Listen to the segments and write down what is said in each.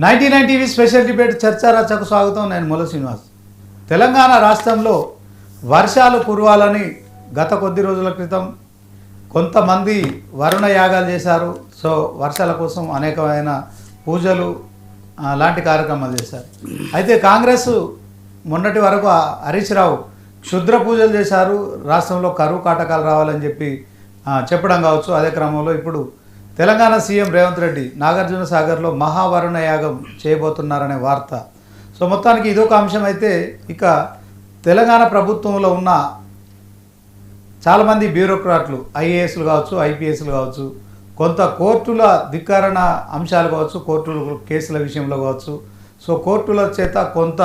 99 TV special debate చర్చారచకు స్వాగతం. నేను ముల శ్రీనివాస్. తెలంగాణ రాష్ట్రంలో వర్షాలు కురవాలని గత కొద్ది రోజుల క్రితం కొంతమంది వరుణ యాగాలు చేశారు. సో వర్షాల కోసం అనేకమైన పూజలు లాంటి కార్యక్రమాలు చేశారు. అయితే కాంగ్రెస్ మొన్నటి వరకు హరీష్ రావు క్షుద్ర పూజలు చేశారు, రాష్ట్రంలో కరువు కాటకాలు రావాలని చెప్పడం కావచ్చు. అదే క్రమంలో ఇప్పుడు తెలంగాణ సీఎం రేవంత్ రెడ్డి నాగార్జున సాగర్లో మహావరుణ యాగం చేయబోతున్నారనే వార్త. సో మొత్తానికి ఇదొక అంశం. అయితే ఇక తెలంగాణ ప్రభుత్వంలో ఉన్న చాలామంది బ్యూరోక్రాట్లు, ఐఏఎస్లు కావచ్చు, ఐపీఎస్లు కావచ్చు, కొంత కోర్టుల ధిక్కరణ అంశాలు కావచ్చు, కోర్టుల కేసుల విషయంలో కావచ్చు, సో కోర్టుల చేత కొంత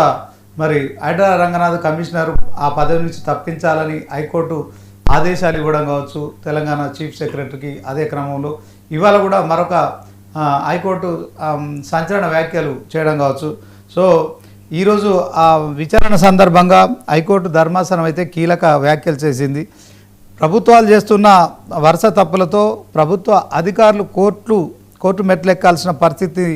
మరి హైడ్రా రంగనాథ్ కమిషనర్ ఆ పదవి నుంచి తప్పించాలని హైకోర్టు ఆదేశాలు ఇవ్వడం కావచ్చు తెలంగాణ చీఫ్ సెక్రటరీకి. అదే క్రమంలో ఇవాళ కూడా మరొక హైకోర్టు సంచలన వ్యాఖ్యలు చేయడం కావచ్చు. సో ఈరోజు ఆ విచారణ సందర్భంగా హైకోర్టు ధర్మాసనం అయితే కీలక వ్యాఖ్యలు చేసింది. ప్రభుత్వాలు చేస్తున్న వరుస తప్పులతో ప్రభుత్వ అధికారులు కోర్టు మెట్లెక్కాల్సిన పరిస్థితి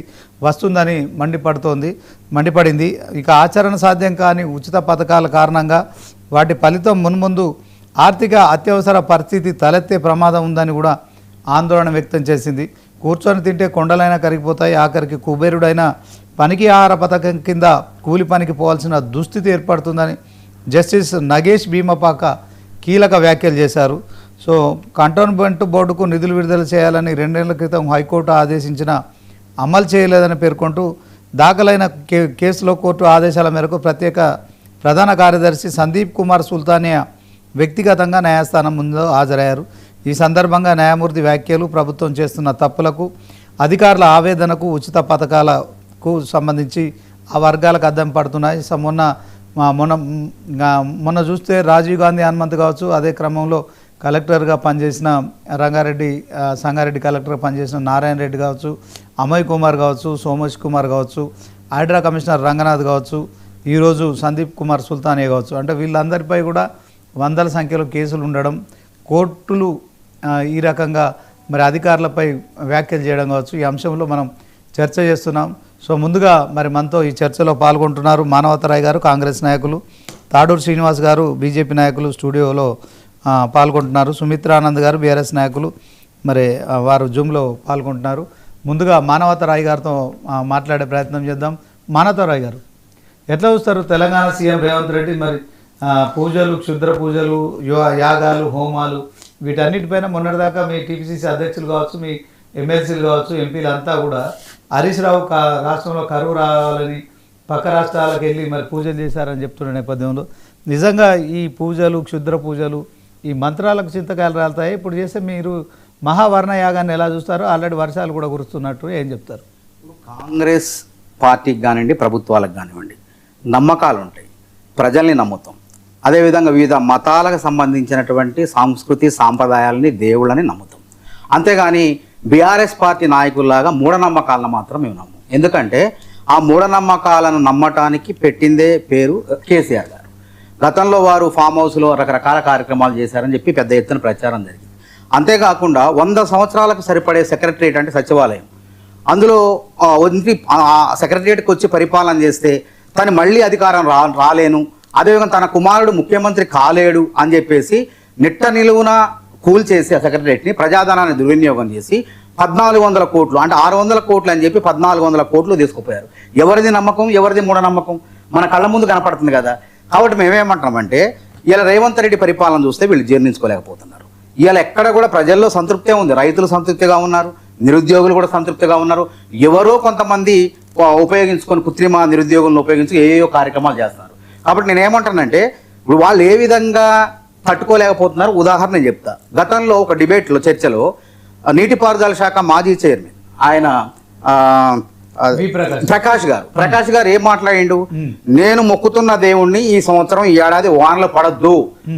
వస్తుందని మండిపడింది. ఇక ఆచరణ సాధ్యం కాని ఉచిత పథకాల కారణంగా వాటి ఫలితం మున్ముందు ఆర్థిక అత్యవసర పరిస్థితి తలెత్తే ప్రమాదం ఉందని కూడా ఆందోళన వ్యక్తం చేసింది. కూర్చొని తింటే కొండలైనా కరిగిపోతాయి, ఆఖరికి కుబేరుడైన పనికి ఆహార పథకం కింద కూలి పనికి పోవాల్సిన దుస్థితి ఏర్పడుతుందని జస్టిస్ నగేష్ భీమపాక కీలక వ్యాఖ్యలు చేశారు. సో కంటోన్మెంట్ బోర్డుకు నిధులు విడుదల చేయాలని 2 ఏళ్ల క్రితం హైకోర్టు ఆదేశించిన అమలు చేయలేదని పేర్కొంటూ దాఖలైన కేసులో కోర్టు ఆదేశాల మేరకు ప్రధాన కార్యదర్శి సందీప్ కుమార్ సుల్తానియా వ్యక్తిగతంగా న్యాయస్థానం ముందు హాజరయ్యారు. ఈ సందర్భంగా న్యాయమూర్తి వ్యాఖ్యలు, ప్రభుత్వం చేస్తున్న తప్పులకు, అధికారుల ఆవేదనకు, ఉచిత పథకాలకు సంబంధించి ఆ వర్గాలకు అద్దం పడుతున్నాయి. మొన్న చూస్తే రాజీవ్ గాంధీ హనుమంత్ కావచ్చు, అదే క్రమంలో కలెక్టర్గా పనిచేసిన సంగారెడ్డి కలెక్టర్గా పనిచేసిన నారాయణ రెడ్డి కావచ్చు, అమయ్ కుమార్ కావచ్చు, సోమేష్ కుమార్ కావచ్చు, హైడ్రా కమిషనర్ రంగనాథ్ కావచ్చు, ఈరోజు సందీప్ కుమార్ సుల్తానియా కావచ్చు, అంటే వీళ్ళందరిపై కూడా వందల సంఖ్యలో కేసులు ఉండడం, కోర్టులు ఈ రకంగా మరి అధికారులపై వ్యాఖ్యలు చేయడం కావచ్చు. ఈ అంశంలో మనం చర్చ చేస్తున్నాం. సో ముందుగా మరి మనతో ఈ చర్చలో పాల్గొంటున్నారు మానవతరాయ్ గారు, కాంగ్రెస్ నాయకులు, తాడూరు శ్రీనివాస్ గారు, బీజేపీ నాయకులు స్టూడియోలో పాల్గొంటున్నారు, సుమిత్రానంద్ గారు బీఆర్ఎస్ నాయకులు మరి వారు జూమ్లో పాల్గొంటున్నారు. ముందుగా మానవతరాయ్ గారితో మాట్లాడే ప్రయత్నం చేద్దాం. మానవతరాయ్ గారు, ఎట్లా చూస్తారు తెలంగాణ సీఎం రేవంత్ రెడ్డి మరి పూజలు, క్షుద్ర పూజలు, యాగాలు, హోమాలు వీటన్నిటిపైన మొన్నటిదాకా మీ టీపీసీసీ అధ్యక్షులు కావచ్చు, మీ ఎమ్మెల్సీలు కావచ్చు, ఎంపీలు అంతా కూడా హరీష్ రావు రాష్ట్రంలో కరువు రావాలని పక్క రాష్ట్రాలకు వెళ్ళి మరి పూజలు చేశారని చెప్తున్న నేపథ్యంలో నిజంగా ఈ పూజలు, క్షుద్ర పూజలు, ఈ మంత్రాలకు చింతకాయలు రాలుతాయి. ఇప్పుడు చేస్తే మీరు మహావర్ణ యాగాన్ని ఎలా చూస్తారో, ఆల్రెడీ వర్షాలు కూడా కురుస్తున్నట్టు ఏం చెప్తారు? కాంగ్రెస్ పార్టీకి కానివ్వండి, ప్రభుత్వాలకు కానివ్వండి, నమ్మకాలు ఉంటాయి, ప్రజల్ని నమ్ముతాం. అదేవిధంగా వివిధ మతాలకు సంబంధించినటువంటి సంస్కృతి సాంప్రదాయాలని, దేవుళ్ళని నమ్ముతాం. అంతేగాని బీఆర్ఎస్ పార్టీ నాయకుల్లాగా మూఢనమ్మకాలను మాత్రం మేము నమ్మం. ఎందుకంటే ఆ మూఢనమ్మకాలను నమ్మటానికి పెట్టిందే పేరు కేసీఆర్ గారు. గతంలో వారు ఫామ్ హౌస్లో రకరకాల కార్యక్రమాలు చేశారని చెప్పి పెద్ద ఎత్తున ప్రచారం జరిగింది. అంతేకాకుండా 100 సంవత్సరాలకు సరిపడే సెక్రటరియట్ అంటే సచివాలయం, అందులో సెక్రటరియట్కి వచ్చి పరిపాలన చేస్తే తను మళ్ళీ అధికారం రాలేను, అదేవిధంగా తన కుమారుడు ముఖ్యమంత్రి కాలేడు అని చెప్పేసి నిట్ట నిలువున కూల్చేసి ఆ సెక్రటరియట్ని ప్రజాధనాన్ని దుర్వినియోగం చేసి 1400 కోట్లు అంటే 600 కోట్లు అని చెప్పి 1400 కోట్లు తీసుకుపోయారు. ఎవరిది నమ్మకం, ఎవరిది మూఢనమ్మకం మన కళ్ళ ముందు కనపడుతుంది కదా. కాబట్టి మేమేమంటున్నామంటే ఇలా రేవంత్ రెడ్డి పరిపాలన చూస్తే వీళ్ళు జీర్ణించుకోలేకపోతున్నారు. ఇలా ఎక్కడ కూడా ప్రజల్లో సంతృప్తే ఉంది, రైతులు సంతృప్తిగా ఉన్నారు, నిరుద్యోగులు కూడా సంతృప్తిగా ఉన్నారు. ఎవరో కొంతమంది ఉపయోగించుకొని కృత్రిమ నిరుద్యోగులను ఉపయోగించి ఏయో కార్యక్రమాలు చేస్తున్నారు. కాబట్టి నేనేమంటానంటే ఇప్పుడు వాళ్ళు ఏ విధంగా తట్టుకోలేకపోతున్నారు ఉదాహరణ చెప్తా. గతంలో ఒక డిబేట్లో, చర్చలో నీటిపారుదల శాఖ మాజీ చైర్మన్ ఆయన ప్రకాష్ గారు ఏం మాట్లాడిండు, నేను మొక్కుతున్న దేవుణ్ణి ఈ సంవత్సరం ఈ ఏడాది వానలు పడద్దు.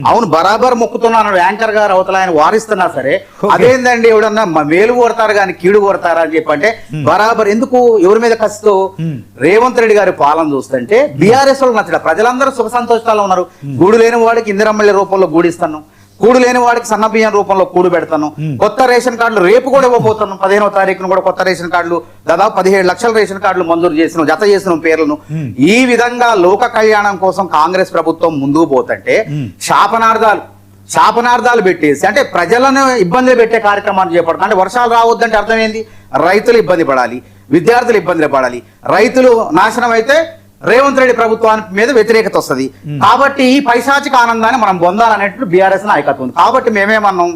అవును, బరాబర్ మొక్కుతున్నాను యాంకర్ గారు అవతల ఆయన వారిస్తున్నా సరే అదేందండి ఎవడన్నా మేలు కోరతారు కానీ కీడు కోరతారా అని చెప్పంటే బరాబర్ ఎందుకు ఎవరి మీద కసితో రేవంత్ రెడ్డి గారి పాలన చూస్తుంటే బీఆర్ఎస్ వాళ్ళు నచ్చడం. ప్రజలందరూ సుఖ సంతోషాలు ఉన్నారు. గూడు లేని వాడికి ఇందిరమ్మల్లి రూపంలో గూడిస్తాను, కూడు లేని వాడికి సన్న బియ్యం రూపంలో కూడు పెడతాను, కొత్త రేషన్ కార్డులు రేపు కూడా ఇవ్వబోతున్నాం. 15వ తారీఖున కూడా కొత్త రేషన్ కార్డులు దాదాపు 17 లక్షల రేషన్ కార్డులు మంజూరు చేసిన జత చేసిన పేర్లను. ఈ విధంగా లోక కళ్యాణం కోసం కాంగ్రెస్ ప్రభుత్వం ముందుకు పోతుంటే శాపనార్థాలు పెట్టేసి అంటే ప్రజలను ఇబ్బందులు పెట్టే కార్యక్రమాన్ని చేపడతాం. అంటే వర్షాలు రావద్దంటే అర్థం ఏంది? రైతులు ఇబ్బంది పడాలి, విద్యార్థులు ఇబ్బందులు పడాలి. రైతులు నాశనం అయితే రేవంత్ రెడ్డి ప్రభుత్వానికి మీద వ్యతిరేకత వస్తుంది. కాబట్టి ఈ పైశాచిక ఆనందాన్ని మనం పొందాలనేటువంటి బీఆర్ఎస్ నాయకత్వం ఉంది. కాబట్టి మేమేమన్నాం,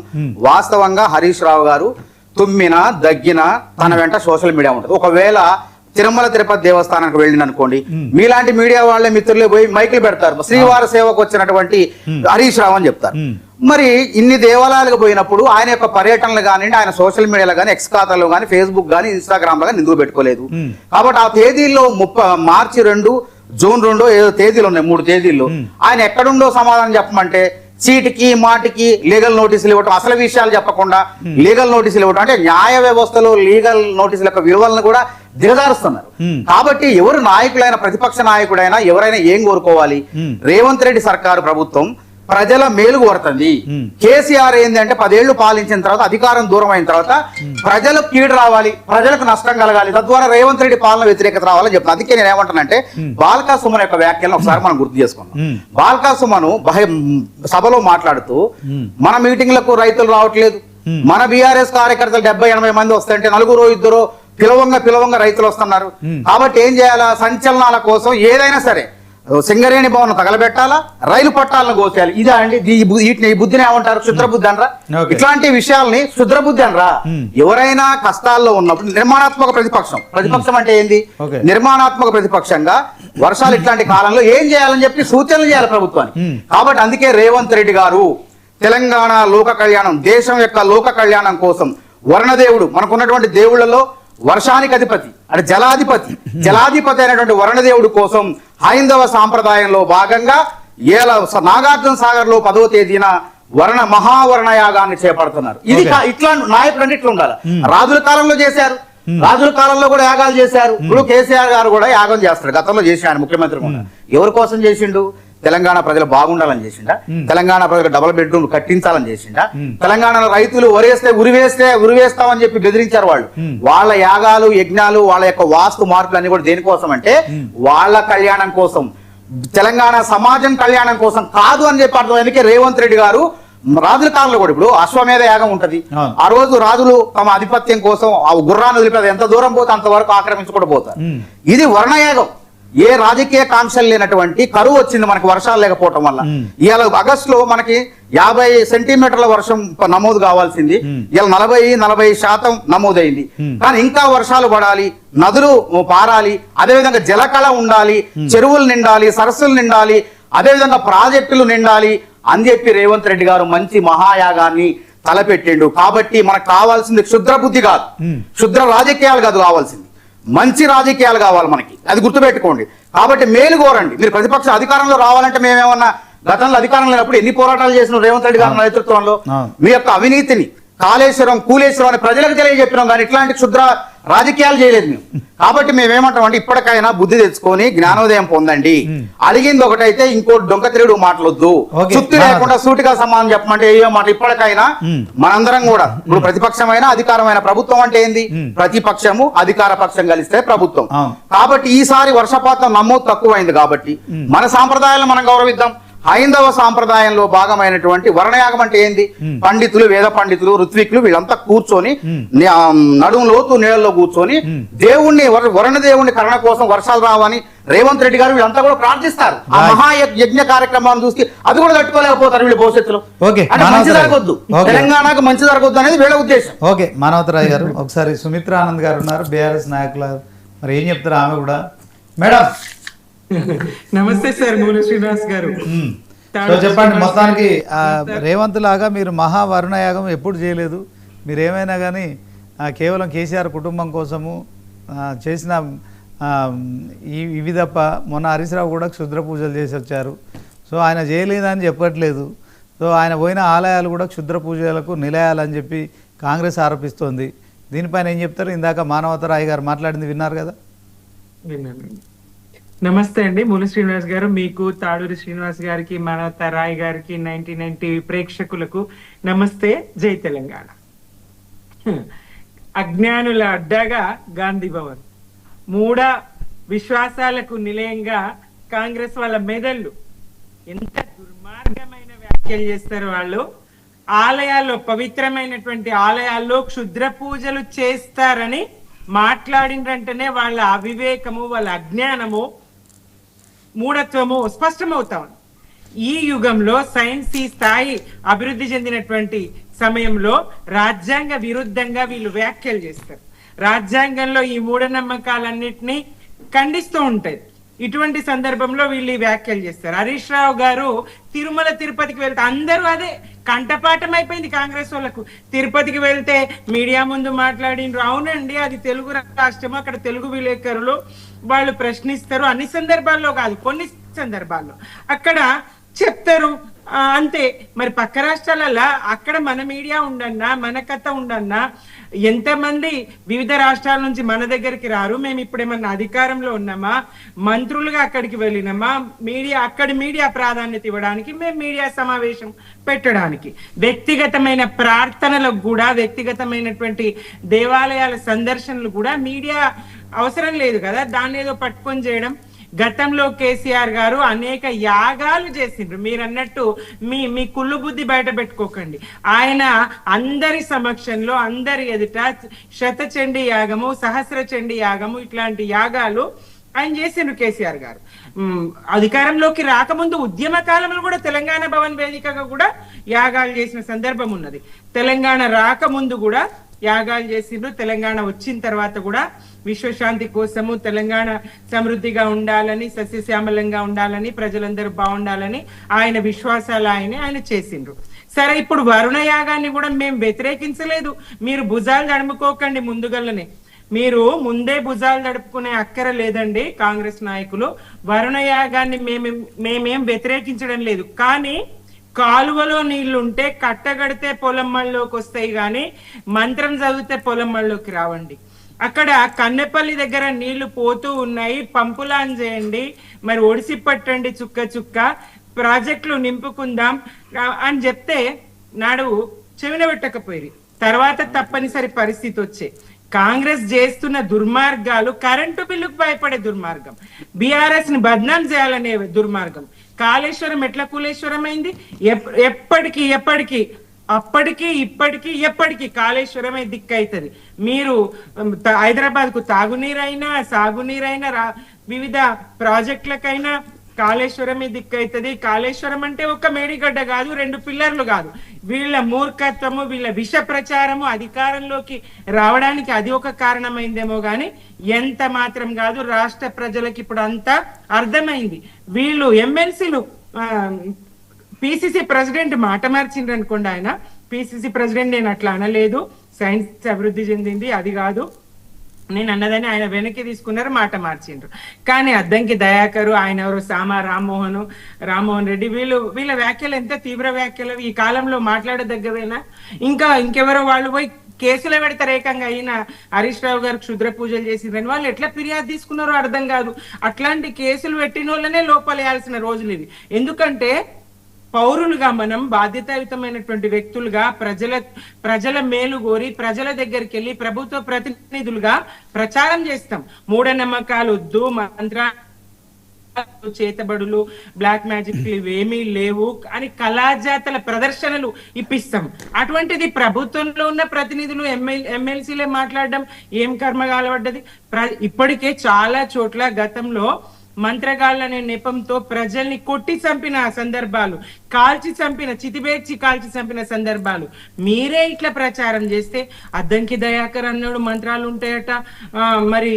వాస్తవంగా హరీష్ రావు గారు తుమ్మినా దగ్గినా తన వెంట సోషల్ మీడియా ఉంటుంది. ఒకవేళ తిరుమల తిరుపతి దేవస్థానానికి వెళ్ళిన అనుకోండి, మీలాంటి మీడియా వాళ్ళే మిత్రులే పోయి మైకులు పెడతారు, శ్రీవారి సేవకు వచ్చినటువంటి హరీష్ రావు అని చెప్తారు. మరి ఇన్ని దేవాలయాలకు పోయినప్పుడు ఆయన యొక్క పర్యటనలు కానివ్వండి, ఆయన సోషల్ మీడియాలో కానీ, ఎక్స్ ఖాతాలో కానీ, ఫేస్బుక్ కానీ, ఇన్స్టాగ్రామ్ లో కానీ ఎందుకు పెట్టుకోలేదు? కాబట్టి ఆ తేదీల్లో మార్చి 2, జూన్ 2 ఏదో తేదీలు ఉన్నాయి, 3 తేదీల్లో ఆయన ఎక్కడుండో సమాధానం చెప్పమంటే చీటికి మాటికి లీగల్ నోటీసులు ఇవ్వటం, అసలు విషయాలు చెప్పకుండా లీగల్ నోటీసులు ఇవ్వటం, అంటే న్యాయ వ్యవస్థలో లీగల్ నోటీసుల యొక్క విలువలను కూడా దిగజారుస్తున్నారు. కాబట్టి ఎవరు నాయకులైనా, ప్రతిపక్ష నాయకుడైనా ఎవరైనా ఏం కోరుకోవాలి? రేవంత్ రెడ్డి సర్కారు ప్రభుత్వం ప్రజల మేలు కోరుతుంది. కేసీఆర్ ఏంటంటే 10 ఏళ్లు పాలించిన తర్వాత, అధికారం దూరం అయిన తర్వాత ప్రజలకు కీడు రావాలి, ప్రజలకు నష్టం కలగాలి, తద్వారా రేవంత్ రెడ్డి పాలన వ్యతిరేకత రావాలని చెప్తాను. అందుకే నేను ఏమంటానంటే, బాల్కా సుమన్ యొక్క వ్యాఖ్యలను ఒకసారి మనం గుర్తు చేసుకున్నాం. బాల్కా సుమన్ సభలో మాట్లాడుతూ మన మీటింగ్లకు రైతులు రావట్లేదు, మన బీఆర్ఎస్ కార్యకర్తలు 70-80 మంది వస్తుంటే 4-2 పిలవంగా రైతులు వస్తున్నారు. కాబట్టి ఏం చేయాలా? సంచలనాల కోసం ఏదైనా సరే సింగరేణి భవన్ తగలబెట్టాలా, రైలు పట్టాలను కోసేయాలి. ఇదా అండి ఈ బుద్ధిని ఏమంటారు? క్షుద్రబుద్ధి అనరా? ఇట్లాంటి విషయాల్ని క్షుద్రబుద్ధి అనరా? ఎవరైనా కష్టాల్లో ఉన్నప్పుడు నిర్మాణాత్మక ప్రతిపక్షం అంటే ఏంది? నిర్మాణాత్మక ప్రతిపక్షంగా వర్షాలు ఇట్లాంటి కాలంలో ఏం చేయాలని చెప్పి సూచనలు చేయాలి ప్రభుత్వానికి. కాబట్టి అందుకే రేవంత్ రెడ్డి గారు తెలంగాణ లోక కళ్యాణం, దేశం యొక్క లోక కళ్యాణం కోసం వరుణదేవుడు, మనకున్నటువంటి దేవుళ్లలో వర్షానికి అధిపతి అంటే జలాధిపతి అయినటువంటి వరుణదేవుడు కోసం హైందవ సాంప్రదాయంలో భాగంగా నాగార్జున సాగర్ లో 10వ తేదీన మహావరణ యాగాన్ని చేపడుతున్నారు. ఇది ఇట్లా నాయకుడు అంటే ఇట్లా ఉండాలి. రాజుల కాలంలో చేశారు, రాజుల కాలంలో కూడా యాగాలు చేశారు. ఇప్పుడు కేసీఆర్ గారు కూడా యాగం చేస్తారు, గతంలో చేశారు ముఖ్యమంత్రి కూడా. ఎవరి కోసం చేసిండు? తెలంగాణ ప్రజలు బాగుండాలని చేసిండా? తెలంగాణ ప్రజలకు డబుల్ బెడ్రూమ్ కట్టించాలని చేసిండా? తెలంగాణలో రైతులు ఉరివేస్తామని చెప్పి బెదిరించారు వాళ్ళు. వాళ్ళ యాగాలు, యజ్ఞాలు, వాళ్ళ యొక్క వాస్తు మార్పులు అన్ని కూడా దేనికోసం అంటే వాళ్ళ కళ్యాణం కోసం, తెలంగాణ సమాజం కళ్యాణం కోసం కాదు అని చెప్పి అర్థం. అందుకే రేవంత్ రెడ్డి గారు రాజుల కాలంలో కూడా, ఇప్పుడు అశ్వమేధ యాగం ఉంటది, ఆ రోజు రాజులు తమ ఆధిపత్యం కోసం ఆ గుర్రాన్ని వదిలిపెడతారు, ఎంత దూరం పోతే అంతవరకు ఆక్రమించుకుంటూ పోతారు. ఇది వర్ణయాగం. ఏ రాజకీయ కాంక్షలు లేనటువంటి కరువు వచ్చింది మనకి వర్షాలు లేకపోవటం వల్ల. ఇవాళ ఆగస్టులో మనకి 50 సెంటీమీటర్ల వర్షం నమోదు కావాల్సింది ఇలా 40% నమోదైంది. కానీ ఇంకా వర్షాలు పడాలి, నదులు పారాలి, అదేవిధంగా జలకళ ఉండాలి, చెరువులు నిండాలి, సరస్సులు నిండాలి, అదేవిధంగా ప్రాజెక్టులు నిండాలి అని చెప్పి రేవంత్ రెడ్డి గారు మంచి మహాయాగాన్ని తలపెట్టిండు. కాబట్టి మనకు కావాల్సింది క్షుద్ర బుద్ధి కాదు, క్షుద్ర రాజకీయాలు కాదు, కావాల్సింది మంచి రాజకీయాలు కావాలి మనకి, అది గుర్తుపెట్టుకోండి. కాబట్టి మేలు కోరండి. మీరు ప్రతిపక్ష అధికారంలో రావాలంటే మేమేమన్నా గతంలో అధికారంలో లేనప్పుడు ఎన్ని పోరాటాలు చేసిన రేవంత్ రెడ్డి గారి నేతృత్వంలో మీ యొక్క అవినీతిని కూలేశ్వరం అని ప్రజలకు తెలియజెప్పినాం, కానీ ఇట్లాంటి క్షుద్ర రాజకీయాలు చేయలేదు మేము. కాబట్టి మేమేమంటాం అంటే ఇప్పటికైనా బుద్ధి తెచ్చుకొని జ్ఞానోదయం పొందండి. అడిగింది ఒకటైతే ఇంకోటి డొంక తిరుగుడు మాటలొద్దు, చుట్టూ లేకుండా సూటిగా సమానం చెప్పమంటే ఏమో మాట. ఇప్పటికైనా మనందరం కూడా, ఇప్పుడు ప్రతిపక్షమైన అధికారమైన ప్రభుత్వం అంటే ఏంది? ప్రతిపక్షము అధికార పక్షం కలిస్తే ప్రభుత్వం. కాబట్టి ఈసారి వర్షపాతం నమోదు తక్కువైంది కాబట్టి మన సాంప్రదాయాలను మనం గౌరవిద్దాం. హైందవ సాంప్రదాయంలో భాగమైనటువంటి వర్ణయాగం అంటే ఏంది? పండితులు, వేద పండితులు, ఋత్వికులు వీళ్ళంతా కూర్చొని నడుము లోతు నీళ్ళలో కూర్చొని దేవుణ్ణి, వరుణ దేవుణ్ణి కరుణ కోసం వర్షాలు రావని రేవంత్ రెడ్డి గారు వీళ్ళంతా కూడా ప్రార్థిస్తారు. ఆ మహాయజ్ఞ కార్యక్రమాన్ని చూసి అది కూడా తట్టుకోలేకపోతారు వీళ్ళ భవిష్యత్తులో. అంటే మంచి జరగొద్దు, తెలంగాణకు మంచి జరగొద్దు అనేది వీళ్ళ ఉద్దేశం. ఓకే, మానవతరాయ్ గారు ఒకసారి సుమిత్ర ఆనంద్ గారు ఉన్నారు, బీఆర్ఎస్ నాయకులు, మరి ఏం చెప్తారు ఆమె కూడా? మేడం నమస్తే సార్, మూల శ్రీనివాస్ గారు. సో చెప్పండి, మొత్తానికి రేవంత్ లాగా మీరు మహావరుణయాగం ఎప్పుడు చేయలేదు. మీరు ఏమైనా కానీ కేవలం కేసీఆర్ కుటుంబం కోసము చేసిన ఇవి తప్ప, మొన్న హరీష్ రావు కూడా క్షుద్ర పూజలు చేసి వచ్చారు. సో ఆయన చేయలేదని చెప్పట్లేదు. సో ఆయన పోయిన ఆలయాలు కూడా క్షుద్ర పూజలకు నిలయాలని చెప్పి కాంగ్రెస్ ఆరోపిస్తోంది. దీనిపైన ఏం చెప్తారు? ఇందాక మానవతరాయ్ గారు మాట్లాడింది విన్నారు కదా. నమస్తే అండి మూల శ్రీనివాస్ గారు, మీకు తాడూరి శ్రీనివాస్ గారికి, మనత రాయ్ గారికి, 99 టీవీ ప్రేక్షకులకు నమస్తే. జై తెలంగాణ. అజ్ఞానుల అడ్డాగా గాంధీ భవన్, మూఢ విశ్వాసాలకు నిలయంగా కాంగ్రెస్ వాళ్ళ మెదళ్ళు. ఎంత దుర్మార్గమైన వ్యాఖ్యలు చేస్తారు వాళ్ళు. ఆలయాల్లో, పవిత్రమైనటువంటి ఆలయాల్లో క్షుద్ర పూజలు చేస్తారని మాట్లాడినంటనే వాళ్ళ అవివేకము, వాళ్ళ అజ్ఞానము, మూఢత్వము స్పష్టమవుతా ఉంది. ఈ యుగంలో సైన్స్ ఈ స్థాయి అభివృద్ధి చెందినటువంటి సమయంలో రాజ్యాంగ విరుద్ధంగా వీళ్ళు వ్యాఖ్యలు చేస్తారు. రాజ్యాంగంలో ఈ మూఢనమ్మకాలన్నిటినీ ఖండిస్తూ ఉంటాయి. ఇటువంటి సందర్భంలో వీళ్ళు ఈ వ్యాఖ్యలు చేస్తారు. హరీష్ రావు గారు తిరుమల తిరుపతికి వెళ్తే అందరూ అదే కంఠపాఠం అయిపోయింది కాంగ్రెస్ వాళ్ళకు. తిరుపతికి వెళ్తే మీడియా ముందు మాట్లాడిండ్రు. అవునండి, అది తెలుగు రాష్ట్రము, అక్కడ తెలుగు విలేకరులు వాళ్ళు ప్రశ్నిస్తారు. అన్ని సందర్భాల్లో కాదు, కొన్ని సందర్భాల్లో అక్కడ చెప్తారు అంతే. మరి పక్క రాష్ట్రాలలో అక్కడ మన మీడియా ఉండన్నా, మన కథ ఉండన్నా, ఎంతమంది వివిధ రాష్ట్రాల నుంచి మన దగ్గరికి రారు. మేము ఇప్పుడు ఏమన్నా అధికారంలో ఉన్నామా, మంత్రులుగా అక్కడికి వెళ్ళినామా, అక్కడి మీడియా ప్రాధాన్యత ఇవ్వడానికి, మేము మీడియా సమావేశం పెట్టడానికి, వ్యక్తిగతమైన ప్రార్థనలకు కూడా, వ్యక్తిగతమైనటువంటి దేవాలయాల సందర్శనలు కూడా మీడియా అవసరం లేదు కదా, దాన్ని ఏదో పట్టుకొని చేయడం. గతంలో కేసీఆర్ గారు అనేక యాగాలు చేసిండ్రు. మీరు అన్నట్టు మీ కుళ్ళు బుద్ధి బయట పెట్టుకోకండి. ఆయన అందరి సమక్షంలో, అందరి ఎదుట శతచండీ యాగము, సహస్ర చండీ యాగము, ఇట్లాంటి యాగాలు ఆయన చేసిండ్రు కేసీఆర్ గారు. అధికారంలోకి రాకముందు ఉద్యమ కాలంలో కూడా తెలంగాణ భవన్ వేదికగా కూడా యాగాలు చేసిన సందర్భం ఉన్నది. తెలంగాణ రాకముందు కూడా యాగాలు చేసిండ్రు. తెలంగాణ వచ్చిన తర్వాత కూడా విశ్వశాంతి కోసము, తెలంగాణ సమృద్ధిగా ఉండాలని, సస్యశ్యామలంగా ఉండాలని, ప్రజలందరూ బాగుండాలని ఆయన విశ్వాసాలు ఆయన చేసిండ్రు. సరే, ఇప్పుడు వరుణ యాగాన్ని కూడా మేము వ్యతిరేకించలేదు. మీరు భుజాలు తడుముకోకండి ముందుగల్లనే. మీరు ముందే భుజాలు తడుపుకునే అక్కర లేదండి కాంగ్రెస్ నాయకులు. వరుణ యాగాన్ని మేమేం వ్యతిరేకించడం లేదు. కానీ కాలువలో నీళ్లుంటే కట్టగడితే పొలంలోకి వస్తాయి, కానీ మంత్రం చదివితే పొలంలోకి రావండి. అక్కడ కన్నెపల్లి దగ్గర నీళ్లు పోతూ ఉన్నాయి, పంపులాన్ చేయండి, మరి ఒడిసి పట్టండి చుక్క చుక్క, ప్రాజెక్టులు నింపుకుందాం అని చెప్తే నాడు చెవిన పెట్టకపోయి, తర్వాత తప్పనిసరి పరిస్థితి వచ్చే. కాంగ్రెస్ చేస్తున్న దుర్మార్గాలు, కరెంటు బిల్లుకు భయపడే దుర్మార్గం, బీఆర్ఎస్ ని బద్నాం చేయాలనే దుర్మార్గం. కాళేశ్వరం ఎట్లా కూలేశ్వరం అయింది? ఎప్పటికీ అప్పటికి ఇప్పటికీ ఎప్పటికీ కాళేశ్వరమే దిక్కైతుంది. మీరు హైదరాబాద్ కు తాగునీరైనా, సాగునీరైనా, వివిధ ప్రాజెక్టులకైనా కాళేశ్వరమే దిక్కైతుంది. కాళేశ్వరం అంటే ఒక మేడిగడ్డ కాదు, 2 పిల్లర్లు కాదు. వీళ్ళ మూర్ఖత్వము, వీళ్ళ విష ప్రచారము అధికారంలోకి రావడానికి అది ఒక కారణమైందేమో గాని ఎంత మాత్రం కాదు. రాష్ట్ర ప్రజలకు ఇప్పుడు అంతా అర్థమైంది. వీళ్ళు ఎమ్మెల్సీలు, పిసిసి ప్రెసిడెంట్ మాట మార్చిండ్రు అనుకోండి. ఆయన పిసిసి ప్రెసిడెంట్ నేను అట్లా అనలేదు, సైన్స్ అభివృద్ధి చెందింది అది కాదు నేను అన్నదని ఆయన వెనక్కి తీసుకున్నారు, మాట మార్చిండ్రు. కానీ అద్దంకి దయాకరు, ఆయన ఎవరు రామ్మోహన్ రెడ్డి, వీళ్ళ వ్యాఖ్యలు ఎంత తీవ్ర వ్యాఖ్యలు, ఈ కాలంలో మాట్లాడదగ్గవేనా? ఇంకెవరో వాళ్ళు పోయి కేసులు పెడతారు ఏకంగా. అయినా హరీష్ రావు గారు క్షుద్ర పూజలు చేసిందని వాళ్ళు ఎట్లా ఫిర్యాదు తీసుకున్నారో అర్థం కాదు. అట్లాంటి కేసులు పెట్టిన వాళ్ళనే లోపలేయాల్సిన రోజులు ఇవి. ఎందుకంటే పౌరులుగా మనం బాధ్యతాయుతమైనటువంటి వ్యక్తులుగా ప్రజల మేలు కోరి ప్రజల దగ్గరికి వెళ్ళి ప్రభుత్వ ప్రతినిధులుగా ప్రచారం చేస్తాం. మూఢనమ్మకాలు వద్దు, మంత్రాలు, చేతబడులు, బ్లాక్ మ్యాజిక్ ఇవేమీ లేవు అని కళాజాతల ప్రదర్శనలు ఇప్పిస్తాం. అటువంటిది ప్రభుత్వంలో ఉన్న ప్రతినిధులు, ఎమ్మెల్సీలే మాట్లాడడం ఏం కర్మ కాలబడ్డది? ఇప్పటికే చాలా చోట్ల గతంలో మంత్రగాళ్ళనే నెపంతో ప్రజల్ని కొట్టి చంపిన సందర్భాలు, చితిబేర్చి కాల్చి చంపిన సందర్భాలు మీరే ఇట్లా ప్రచారం చేస్తే, అద్దంకి దయాకర్ అన్నాడు మంత్రాలు ఉంటాయట, మరి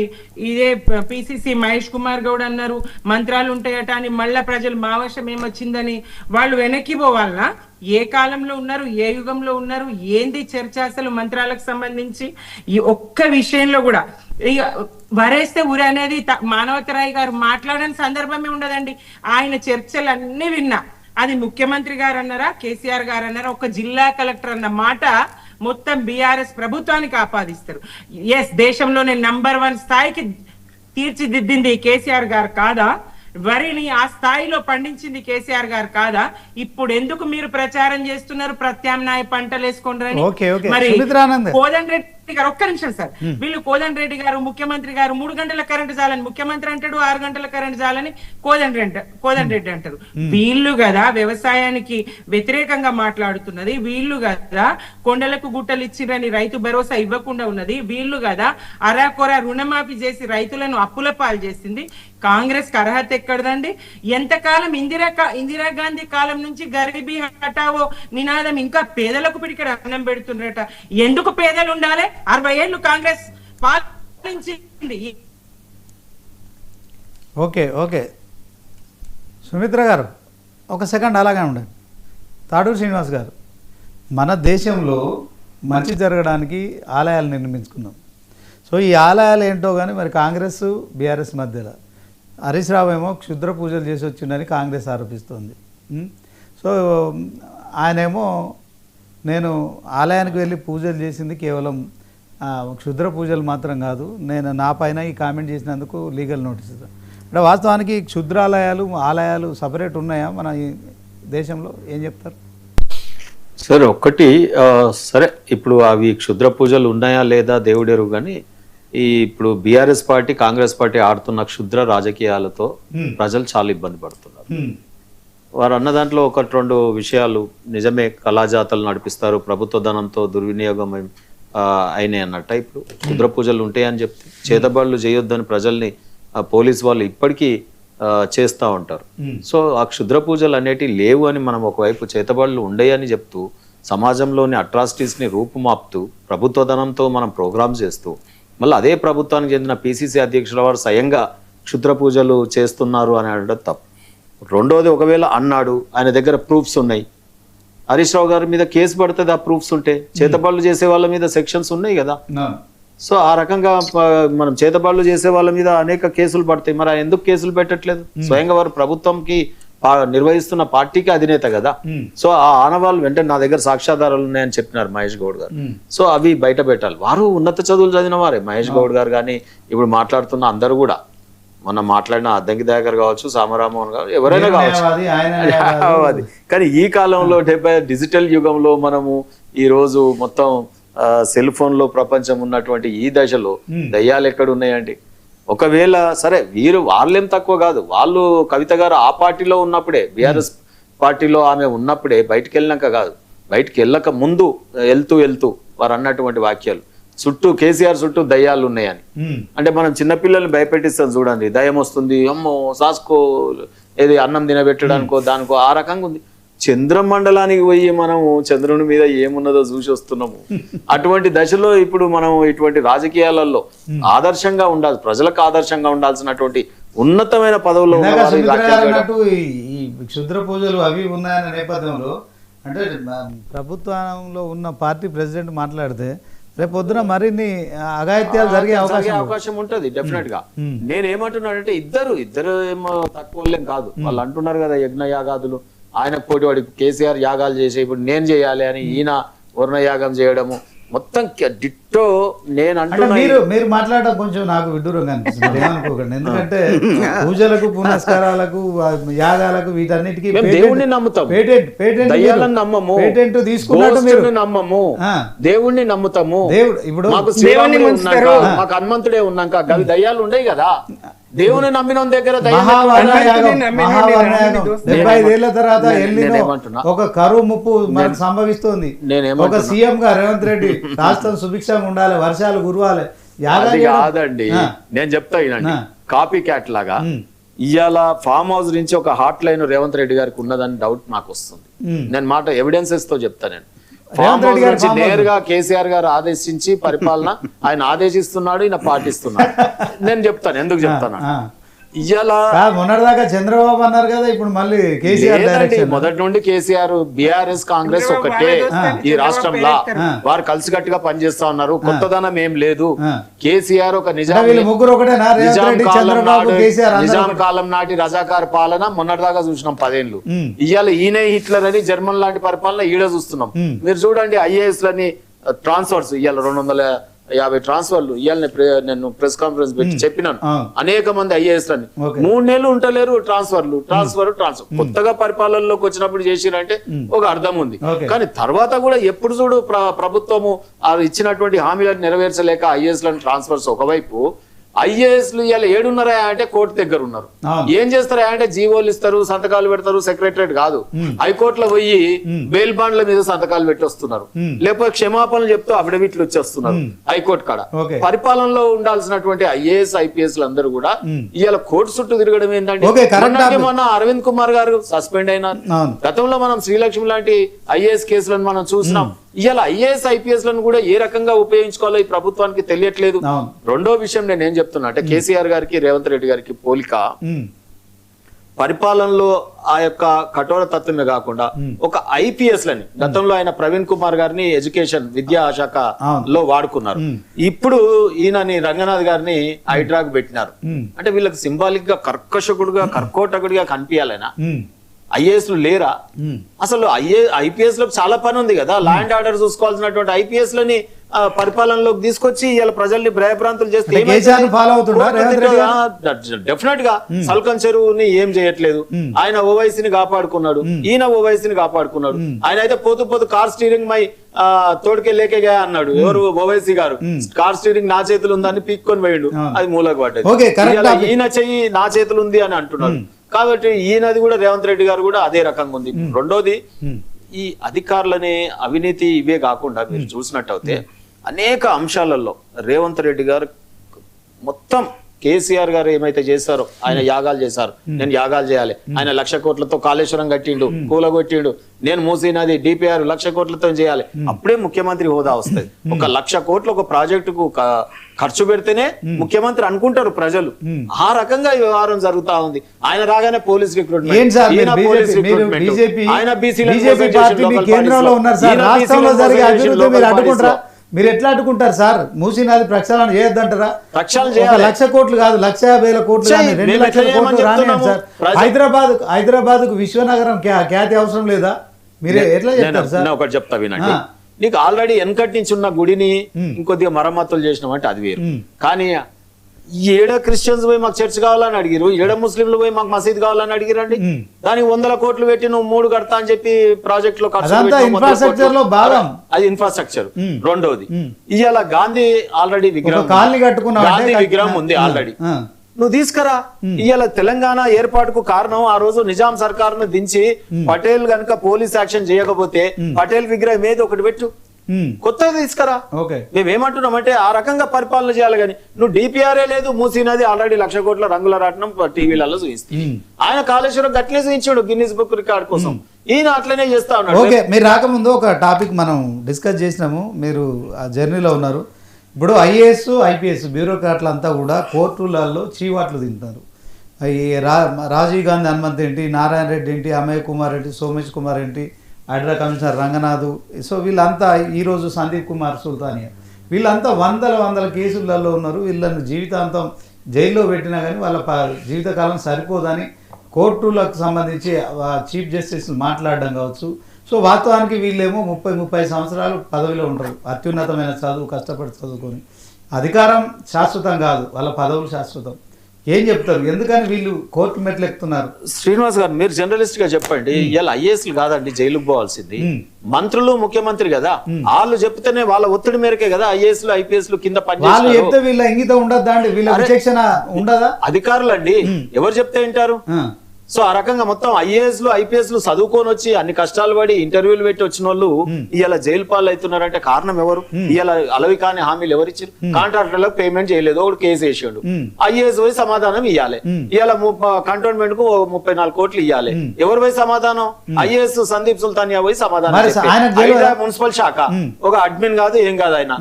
ఇదే పిసిసి మహేష్ కుమార్ గౌడ్ అన్నారు మంత్రాలు ఉంటాయట అని, మళ్ళా ప్రజలు మావశం ఏమొచ్చిందని వాళ్ళు వెనక్కి పోవాలనా? ఏ కాలంలో ఉన్నారు, ఏ యుగంలో ఉన్నారు, ఏంది చర్చ అసలు మంత్రాలకు సంబంధించి? ఈ ఒక్క విషయంలో కూడా వరేస్తే ఊరి అనేది మానవతరాయ్ గారు మాట్లాడని సందర్భమే ఉండదండి. ఆయన చర్చలన్నీ విన్నా, అది ముఖ్యమంత్రి గారు అన్నారా, కేసీఆర్ గారు అన్నారా, ఒక జిల్లా కలెక్టర్ అన్న మాట మొత్తం బీఆర్ఎస్ ప్రభుత్వానికి ఆపాదిస్తారు. ఎస్, దేశంలోనే నంబర్ 1 స్థాయికి తీర్చిదిద్దింది కేసీఆర్ గారు కాదా? వరిని ఆ స్థాయిలో పండించింది కేసీఆర్ గారు కాదా? ఇప్పుడు ఎందుకు మీరు ప్రచారం చేస్తున్నారు ప్రత్యామ్నాయ పంటలు వేసుకుంటారని? Okay, okay. మరి సుమిత్రానంద్. కోదండ రెడ్డి గారు ఒక్క నిమిషం సార్, వీళ్ళు కోదండ రెడ్డి గారు ముఖ్యమంత్రి గారు 3 గంటల కరెంటు చాలని ముఖ్యమంత్రి అంటాడు, 6 గంటల కరెంటు చాలని కోదండ రెడ్డి అంటారు. వీళ్ళు కదా వ్యవసాయానికి వ్యతిరేకంగా మాట్లాడుతున్నది, వీళ్ళు కదా కొండలకు గుట్టలు ఇచ్చిరని రైతు భరోసా ఇవ్వకుండా ఉన్నది, వీళ్ళు కదా అరాకొర రుణమాఫీ చేసి రైతులను అప్పుల పాలు చేసింది. కాంగ్రెస్ కి అర్హత ఎక్కడదండి? ఎంతకాలం ఇందిరాగాంధీ కాలం నుంచి గరీబీ హటావో నినాదం ఇంకా పేదలకు పిడికడ అన్నం పెడుతుండ్రట. ఎందుకు పేదలు ఉండాలి? 60 ఏళ్ళు కాంగ్రెస్ పాలించింది. Okay, okay. సుమిత్ర గారు ఒక సెకండ్ అలాగే ఉండండి. తాడూరు శ్రీనివాస్ గారు, మన దేశంలో మంచి జరగడానికి ఆలయాలు నిర్మించుకున్నాం. సో ఈ ఆలయాలు ఏంటో కానీ మరి కాంగ్రెస్ బీఆర్ఎస్ మధ్యలో హరీష్ రావు ఏమో క్షుద్ర పూజలు చేసి వచ్చిందని కాంగ్రెస్ ఆరోపిస్తోంది. సో ఆయనేమో నేను ఆలయానికి వెళ్ళి పూజలు చేసింది కేవలం క్షుద్ర పూజలు మాత్రం కాదు, నేను నా పైన ఈ కామెంట్ చేసినందుకు లీగల్ నోటీస్. అంటే వాస్తవానికి ఆలయాలు సపరేట్ ఉన్నాయా మన ఈ దేశంలో? ఏం చెప్తారు సార్? ఒక్కటి సరే, ఇప్పుడు అవి క్షుద్ర పూజలు ఉన్నాయా లేదా దేవుడెరు, కానీ ఇప్పుడు బీఆర్ఎస్ పార్టీ కాంగ్రెస్ పార్టీ ఆడుతున్న క్షుద్ర రాజకీయాలతో ప్రజలు చాలా ఇబ్బంది పడుతున్నారు. వారు అన్న దాంట్లో 1-2 విషయాలు నిజమే. కళాజాతలు నడిపిస్తారు, ప్రభుత్వ ధనంతో దుర్వినియోగం అయినాయి అన్నట్ట. ఇప్పుడు క్షుద్ర పూజలు ఉంటాయని చెప్తే చేతబడులు చేయొద్దని ప్రజల్ని పోలీసు వాళ్ళు ఇప్పటికీ చేస్తూ ఉంటారు. సో ఆ క్షుద్ర పూజలు అనేటివి లేవు అని మనం ఒకవైపు చేతబడులు ఉండేయని చెప్తూ సమాజంలోని అట్రాసిటీస్ని రూపుమాపుతూ ప్రభుత్వ ధనంతో మనం ప్రోగ్రామ్ చేస్తూ మళ్ళీ అదే ప్రభుత్వానికి చెందిన పిసిసి అధ్యక్షుల వారు స్వయంగా క్షుద్ర పూజలు చేస్తున్నారు అని అనడం తప్పు. రెండోది, ఒకవేళ అన్నాడు, ఆయన దగ్గర ప్రూఫ్స్ ఉన్నాయి, హరీష్ రావు గారి మీద కేసు పడుతుంది ఆ ప్రూఫ్స్ ఉంటే. చేతబడులు చేసే వాళ్ళ మీద సెక్షన్స్ ఉన్నాయి కదా. సో ఆ రకంగా మనం చేతబడులు చేసే వాళ్ళ మీద అనేక కేసులు పడతాయి. మరి ఎందుకు కేసులు పెట్టట్లేదు? స్వయంగా వారు ప్రభుత్వంకి నిర్వహిస్తున్న పార్టీకి అధినేత కదా. సో ఆ ఆనవాళ్ళు వెంటనే నా దగ్గర సాక్ష్యాధారాలు ఉన్నాయని చెప్పినారు మహేష్ గౌడ్ గారు. సో అవి బయట పెట్టాలి. వారు ఉన్నత చదువులు చదివిన వారే, మహేష్ గౌడ్ గారు కానీ ఇప్పుడు మాట్లాడుతున్న అందరూ కూడా, మనం మాట్లాడిన అద్దంకి దయాకర్ కావచ్చు, సామరామోహన్ కావచ్చు, ఎవరైనా కావచ్చు. కానీ ఈ కాలంలో డిజిటల్ యుగంలో మనము ఈ రోజు మొత్తం సెల్ ఫోన్ లో ప్రపంచం ఉన్నటువంటి ఈ దశలో దయ్యాలు ఎక్కడ ఉన్నాయండి? ఒకవేళ సరే వాళ్ళేం తక్కువ కాదు, వాళ్ళు కవిత గారు ఆ పార్టీలో ఉన్నప్పుడే, బీఆర్ఎస్ పార్టీలో ఆమె ఉన్నప్పుడే, బయటికి వెళ్ళినాక కాదు, బయటికి వెళ్ళక ముందు వెళ్తూ వారు అన్నటువంటి వాక్యాలు, కేసీఆర్ చుట్టూ దయ్యాలు ఉన్నాయని. అంటే మనం చిన్నపిల్లల్ని భయపెట్టిస్తాం చూడండి, దయ్యం వస్తుంది, అమ్మో సాస్కో, ఏది అన్నం తినబెట్టడానికో దానికో, ఆ రకంగా ఉంది. చంద్రమండలానికి పోయి మనము చంద్రుని మీద ఏమున్నదో చూసి వస్తున్నాము. అటువంటి దశలో ఇప్పుడు మనం ఇటువంటి రాజకీయాలలో ఆదర్శంగా ఉండాలి, ప్రజలకు ఆదర్శంగా ఉండాల్సినటువంటి ఉన్నతమైన పదవుల్లో ఈ క్షుద్ర పూజలు అవి ఉన్నాయన్న నేపథ్యంలో అంటే ప్రభుత్వంలో ఉన్న పార్టీ ప్రెసిడెంట్ మాట్లాడితే రేపు పొద్దున మరిన్ని అఘాయిత్యాలు జరిగే అవకాశం ఉంటది డెఫినెట్ గా. నేనేమంటున్నానంటే ఇద్దరు ఏమో తక్కువ కాదు, వాళ్ళు అంటున్నారు కదా యజ్ఞ యాగాదులు, ఆయన పోటీ వాడి కేసీఆర్ యాగాలు చేసే ఇప్పుడు నేను చేయాలి అని ఈయన వర్ణ యాగం చేయడము మొత్తం డిట్టో. నేను అంటున్నా మీరు మాట్లాడడం కొంచెం నాకు విడ్డూరంగా అనిపిస్తుంది, ఏమనుకోకండి. ఎందుకంటే పూజలకు పునస్కారాలకు యాగాలకు వీటన్నిటికీ దేవుణ్ణి నమ్ముతాం, దయ్యాలను నమ్మము, పేటెంట్ తీసుకున్నట్టు మీరు నమ్మము, దేవుణ్ణి నమ్ముతాము. ఇప్పుడు మాకు మాకు హనుమంతుడే ఉన్నాక గవి దయ్యాలు ఉండేవి కదా. దేవుని నమ్మిన దగ్గర 75 తర్వాత ఒక కరువు ముప్పు మనకు సంభవిస్తుంది. ఒక సీఎం గా రేవంత్ రెడ్డి రాష్ట్రం సుభిక్షంగా ఉండాలి, వర్షాలు కురవాలి, కాదండి. నేను చెప్తా కాపీ క్యాట్ లాగా ఇవాళ ఫామ్ హౌస్ నుంచి ఒక హాట్ లైన్ రేవంత్ రెడ్డి గారికి ఉన్నదని డౌట్ నాకు వస్తుంది. నేను మాట ఎవిడెన్సెస్ తో చెప్తా. నేను ఫామ్ హౌస్ నుంచి నేరుగా కేసీఆర్ గారు ఆదేశించి పరిపాలన ఆయన ఆదేశిస్తున్నాడు, ఈయన పాటిస్తున్నాడు. నేను చెప్తాను ఎందుకు చెప్తాను. ఇవాళ మొన్నటిదాకా చంద్రబాబు అన్నారు కదా, ఇప్పుడు మళ్ళీ కేసీఆర్. మొదటి నుండి కేసీఆర్ బీఆర్ఎస్ కాంగ్రెస్ ఒకటే ఈ రాష్ట్రంలో, వారు కలిసికట్టుగా పనిచేస్తా ఉన్నారు. కొత్తదనం ఏం లేదు. కేసీఆర్ ఒక నిజాం కాలం నాటి రజాకార్ పాలన మొన్నటిదాకా చూసినాం 10 ఏళ్ళు. ఇవాళ ఈయన హిట్లర్ అని జర్మన్ లాంటి పరిపాలన ఈడ చూస్తున్నాం. మీరు చూడండి IAS లని ట్రాన్స్ఫర్స్ ఇవాళ 50 ట్రాన్స్ఫర్లు ఇవాళ నేను ప్రెస్ కాన్ఫరెన్స్ పెట్టి చెప్పినాను. అనేక మంది IAS లని Okay. 3 నెలలు ఉంటలేరు ట్రాన్స్ఫర్ కొత్తగా పరిపాలనలోకి వచ్చినప్పుడు చేసిరంటే ఒక అర్థం ఉంది. Okay. కానీ తర్వాత కూడా ఎప్పుడు చూడు ప్రభుత్వము ఇచ్చినటువంటి హామీలను నెరవేర్చలేక IAS లను ట్రాన్స్ఫర్స్ ఒకవైపు, IASలు ఇవాళ 7 అంటే కోర్టు దగ్గర ఉన్నారు. ఏం చేస్తారా అంటే జీవోలు ఇస్తారు, సంతకాలు పెడతారు, సెక్రటరేట్ కాదు హైకోర్టులో పోయి బెయిల్ బాండ్ల మీద సంతకాలు పెట్టి వస్తున్నారు, లేకపోతే క్షమాపణలు చెప్తూ అఫిడవిట్లు వచ్చేస్తున్నారు హైకోర్టు కాడ. పరిపాలనలో ఉండాల్సినటువంటి IAS IPSలు అందరూ కూడా ఇవాళ కోర్టు చుట్టూ తిరగడం ఏంటంటే, మొన్న అరవింద్ కుమార్ గారు సస్పెండ్ అయినారు. గతంలో మనం శ్రీలక్ష్మి లాంటి IAS కేసులను మనం చూసినాం. ఇవాళ IAS IPSలను కూడా ఏ రకంగా ఉపయోగించుకోవాలో ఈ ప్రభుత్వానికి తెలియట్లేదు. రెండో విషయం నేను ఏం చెప్తున్నా అంటే, కేసీఆర్ గారికి రేవంత్ రెడ్డి గారికి పోలిక పరిపాలనలో ఆ యొక్క కఠోర తత్వమే కాకుండా ఒక IPS లని గతంలో ఆయన ప్రవీణ్ కుమార్ గారిని ఎడ్యుకేషన్ విద్యా శాఖలో వాడుకున్నారు. ఇప్పుడు ఈయనని రంగనాథ్ గారిని హైడ్రాక్ పెట్టినారు. అంటే వీళ్ళకి సింబాలిక్ గా కర్కోటకుడిగా కనిపించాలైనా IASలు లేరా? అసలు IPS లో చాలా పని ఉంది కదా. ల్యాండ్ ఆర్డర్ చూసుకోవాల్సినటువంటి IPS లని పరిపాలనలోకి తీసుకొచ్చి ఇలా ప్రజల్ని భయభ్రాంతులు చేస్తే డెఫినెట్ గా సల్కన్ చెరువుని ఏం చేయట్లేదు. ఆయన ఓవైసీని కాపాడుకున్నాడు, ఈయన ఓవైసీని కాపాడుకున్నాడు. ఆయన అయితే పోతూ కార్ స్టీరింగ్ మై తోడుకే లేకేగా అన్నాడు. ఎవరు? ఓవైసీ గారు. కార్ స్టీరింగ్ నా చేతులు ఉందని పీక్కొని పోయిండు, అది మూలకు పడ్డది. ఈయన చెయ్యి నా చేతులు ఉంది అని అంటున్నాడు. కాబట్టి ఈయనది కూడా రేవంత్ రెడ్డి గారు కూడా అదే రకంగా ఉంది. రెండోది, ఈ అధికారులనే అవినీతి ఇవే కాకుండా మీరు చూసినట్టయితే అనేక అంశాలలో రేవంత్ రెడ్డి గారు మొత్తం కేసీఆర్ గారు ఏమైతే చేశారో, ఆయన యాగాలు చేశారు, నేను యాగాలు చేయాలి, ఆయన 1,00,000 కోట్లతో కాళేశ్వరం కట్టిండు, కూలగొట్టిండు, నేను మూసినది DPR 1,00,000 కోట్లతో చేయాలి, అప్పుడే ముఖ్యమంత్రి హోదా వస్తుంది. 1,00,000 కోట్లు ఒక ప్రాజెక్టుకు ఖర్చు పెడితేనే ముఖ్యమంత్రి అనుకుంటారు ప్రజలు. ఆ రకంగా ఈ వ్యవహారం జరుగుతా ఉంది. ఆయన రాగానే పోలీస్ రిక్రూట్మెంట్, ఆయన మీరు ఎట్లా అడ్డుకుంటారు సార్? మూసీ నది ప్రక్షాళన చేయొద్దంటారా? 1,00,000 కోట్లు కాదు, 1,50,000 కోట్లు, 2,00,000 కోట్లు రానియండి సార్. హైదరాబాద్ కు విశ్వనగరం ఖ్యాతి అవసరం లేదా? మీరు ఎట్లా చెప్తారు సార్? ఒకటి చెప్తా వినండి. నీకు ఆల్రెడీ వెనకటి నుంచి ఉన్న గుడిని ఇంకొద్దిగా మరమ్మతులు చేసినామంటే అది వేరు. కానీ ఏడ క్రిస్టియన్స్ పోయి మాకు చర్చ్ కావాలని అడిగిరు, ఏడ ముస్లింలు పోయి మాకు మసీద్ కావాలని అడిగిరండి. దానికి 100 కోట్లు పెట్టి నువ్వు 3 కడతా అని చెప్పి ప్రాజెక్ట్ లో ఇన్ఫ్రాస్ట్రక్చర్ లో భాగం, అది ఇన్ఫ్రాస్ట్రక్చర్. రెండోది, ఇవాళ గాంధీ ఆల్రెడీ విగ్రహం, గాంధీ విగ్రహం ఉంది ఆల్రెడీ, నువ్వు తీసుకురా. ఇవాళ తెలంగాణ ఏర్పాటుకు కారణం ఆ రోజు నిజాం సర్కారును దించి పటేల్ గనుక పోలీస్ యాక్షన్ చేయకపోతే పటేల్ విగ్రహం ఏది ఒకటి పెట్టు, కొత్తగా తీసుకురా. మేమేమంటున్నామంటే ఆ రకంగా పరిపాలన చేయాలి. కానీ నువ్వు DPRఏ లేదు, మూసినది ఆల్రెడీ 1,00,000 కోట్ల రంగుల రాట్నం టీవీలలో చూపిస్తుంది. ఆయన కాళేశ్వరం గట్లనే చూపించాడు గిన్నిస్ బుక్ రికార్డ్ కోసం, ఈయన అట్లనే చేస్తా ఉన్నాడు. ఓకే, మీరు రాకముందు ఒక టాపిక్ మనం డిస్కస్ చేసినాము, మీరు ఆ జర్నీలో ఉన్నారు. ఇప్పుడు IAS IPS బ్యూరోక్రాట్లు అంతా కూడా కోర్టులలో చీవాట్లు తింటారు. ఈ రాజీవ్ గాంధీ హనుమంత్ ఏంటి, నారాయణ రెడ్డి ఏంటి, అమయ్ కుమార్ ఏంటి, సోమేష్ కుమార్ ఏంటి, హైడ్రా కమిషనర్ రంగనాథ్, సో వీళ్ళంతా ఈరోజు సందీప్ కుమార్ సుల్తానియా, వీళ్ళంతా వందల కేసులలో ఉన్నారు. వీళ్ళని జీవితాంతం జైల్లో పెట్టినా కానీ వాళ్ళ జీవితకాలం సరిపోదని కోర్టులకు సంబంధించి చీఫ్ జస్టిస్ మాట్లాడడం కావచ్చు. సో వాస్తవానికి వీళ్ళేమో 30 సంవత్సరాలు పదవిలో ఉంటారు, అత్యున్నతమైన చదువు కష్టపడి చదువుకొని. అధికారం శాశ్వతం కాదు, వాళ్ళ పదవులు శాశ్వతం. ఏం చెప్తారు, ఎందుకని వీళ్ళు కోర్టు మెట్లు ఎక్కుతున్నారు? శ్రీనివాస్ గారు, మీరు జర్నలిస్ట్ గా చెప్పండి. ఇలా IASలు కాదండి జైలుకు పోవాల్సింది, మంత్రులు ముఖ్యమంత్రి కదా. వాళ్ళు చెప్తేనే వాళ్ళ ఒత్తిడి మేరకే కదా IASలు IPSలు కింద పని. వాళ్ళు చెప్తే వీళ్ళ ఇంగితం ఉండదా అండి? వీళ్ళ విచక్షణ ఉండదా? అధికారులు అండి, ఎవరు చెప్తే వింటారు? సో ఆ రకంగా మొత్తం IASలు IPSలు చదువుకొని వచ్చి అన్ని కష్టాలు పడి ఇంటర్వ్యూలు పెట్టి వచ్చిన వాళ్ళు ఇవాళ జైలు పాలు అవుతున్నారంటే కారణం ఎవరు? ఇవాళ అలవి కాని హామీలు ఎవరు ఇచ్చారు? కాంట్రాక్టర్లకు పేమెంట్ చేయలేదు, ఒకటి కేసు వేసాడు. IAS పోయి సమాధానం ఇవ్వాలి. ఇవాళ కంటోన్మెంట్ కు 34 కోట్లు ఇవ్వాలి. ఎవరు పోయి సమాధానం? IAS సందీప్ సుల్తానియా పోయి సమాధానం. మున్సిపల్ శాఖ ఒక అడ్మిన్ కాదు, ఏం కాదు, ఆయన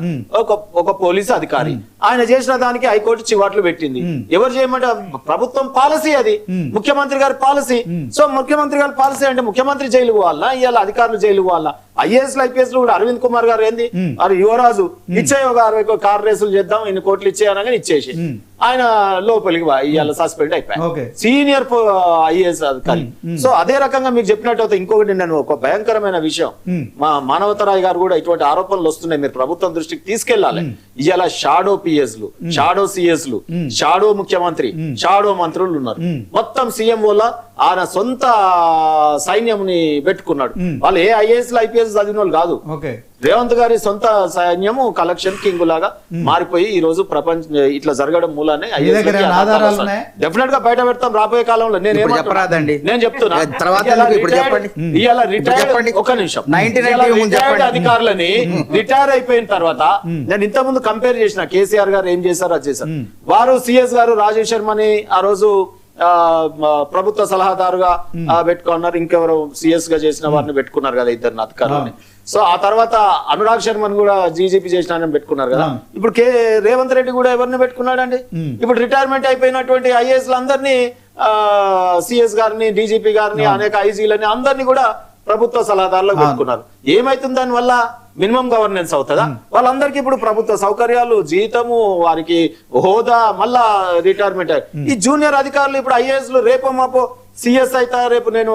ఒక పోలీసు అధికారి. ఆయన చేసిన దానికి హైకోర్టు చివాట్లు పెట్టింది. ఎవరు చేయమంటే ప్రభుత్వం పాలసీ, అది ముఖ్యమంత్రి గారి పాలసీ. సో ముఖ్యమంత్రి గారి పాలసీ అంటే ముఖ్యమంత్రి జైలు పోవాలా, ఇవాళ అధికారులు జైలు పోవాలా? ఐఏఎస్ ఐపీఎస్ కూడా అరవింద్ కుమార్ గారు ఏంది అది యువరాజు ఇచ్చేయి ఒక 60 కార్ రేసులు చేద్దాం ఇన్ని కోట్లు ఇచ్చేయనగానే ఇచ్చేసి ఆయన లోపలికి ఇవాళ సస్పెండ్ అయిపోయాయి సీనియర్ ఐఏఎస్ అధికారి. సో అదే రకంగా మీకు చెప్పినట్టు ఇంకొకటి నేను ఒక భయంకరమైన విషయం మా మానవతరాయ్ గారు కూడా ఇటువంటి ఆరోపణలు వస్తున్నాయి మీరు ప్రభుత్వం దృష్టికి తీసుకెళ్లాలి. ఇవాళ షాడో పిఎస్లు షాడో సిఎస్లు షాడో ముఖ్యమంత్రి షాడో మంత్రులు ఉన్నారు. మొత్తం సీఎం వల్ల ఆయన సొంత సైన్యంని పెట్టుకున్నాడు. వాళ్ళు ఏ ఐఏఎస్ ఐపీఎస్ చదివిన వాళ్ళు కాదు. రేవంత్ గారి సొంత సైన్యము కలెక్షన్ కింగ్ లాగా మారిపోయి ఈ రోజు ప్రపంచ ఇట్లా జరగడం మూలానే డెఫినెట్ గా బయట పెడతాం రాబోయే కాలంలో. నేను చెప్తున్నా ఒక నిమిషం అధికారులని రిటైర్ అయిపోయిన తర్వాత నేను ఇంత ముందు కంపేర్ చేసిన కేసీఆర్ గారు ఏం చేశారు అది చేశారు. వారు సిఎస్ గారు రాజీవ్ శర్మని ఆ రోజు ప్రభుత్వ సలహాదారుగా పెట్టుకున్నారు. ఇంకెవరు సిఎస్ గా చేసిన వారిని పెట్టుకున్నారు కదా ఇద్దరు అధికారులని. సో ఆ తర్వాత అనురాగ్ శర్మని కూడా జీజీపీ చేసిన పెట్టుకున్నారు కదా. ఇప్పుడు రేవంత్ రెడ్డి కూడా ఎవరిని పెట్టుకున్నాడండి? ఇప్పుడు రిటైర్మెంట్ అయిపోయినటువంటి ఐఏఎస్ అందరినీ సిఎస్ గారిని డీజీపీ గారిని అనేక ఐజీలని అందరినీ కూడా ప్రభుత్వ సలహాదారులకు పెట్టుకున్నారు. ఏమైతుంది దాని వల్ల? మినిమం గవర్నెన్స్ అవుతుందా? వాళ్ళందరికీ ఇప్పుడు ప్రభుత్వ సౌకర్యాలు, జీతము, వారికి హోదా, మళ్ళా రిటైర్మెంట్. ఈ జూనియర్ అధికారులు ఇప్పుడు ఐఏఎస్ లు రేపో మాపో సిఎస్ అయితే రేపు నేను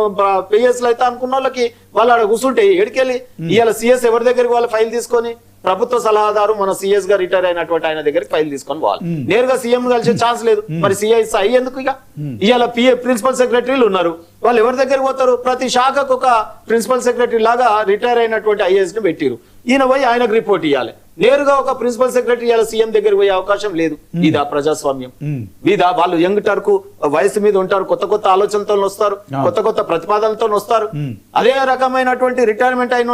పిఎస్ అయితే అనుకున్న వాళ్ళకి వాళ్ళు అక్కడ కూర్చుంటే ఎడికెళ్ళి ఇవాళ సిఎస్ ఎవరి దగ్గరికి వాళ్ళ ఫైల్ తీసుకొని ప్రభుత్వ సలహాదారు మన సిఎస్ గా రిటైర్ అయినటువంటి ఆయన దగ్గరికి ఫైల్ తీసుకొని పోవాలి. నేరుగా సీఎం కలిసే ఛాన్స్ లేదు. మరి సిఐఎస్ అయ్యేందుకు ఇక ఇవాళ ప్రిన్సిపల్ సెక్రటరీలు ఉన్నారు. వాళ్ళు ఎవరి దగ్గరికి పోతారు? ప్రతి శాఖకు ఒక ప్రిన్సిపల్ సెక్రటరీ లాగా రిటైర్ అయినటువంటి ఐఏఎస్ ని పెట్టిరు. ఈయన పోయి ఆయనకు రిపోర్ట్ ఇవ్వాలి. నేరుగా ఒక ప్రిన్సిపల్ సెక్రటరీ ఇవాళ సీఎం దగ్గరికి పోయే అవకాశం లేదు. ఇదా ప్రజాస్వామ్యం? ఇదా వాళ్ళు యంగ్ టర్కు వయసు మీద ఉంటారు, కొత్త కొత్త ఆలోచనలతో వస్తారు, కొత్త కొత్త ప్రతిపాదనలతో వస్తారు. అదే రకమైనటువంటి రిటైర్మెంట్ అయిన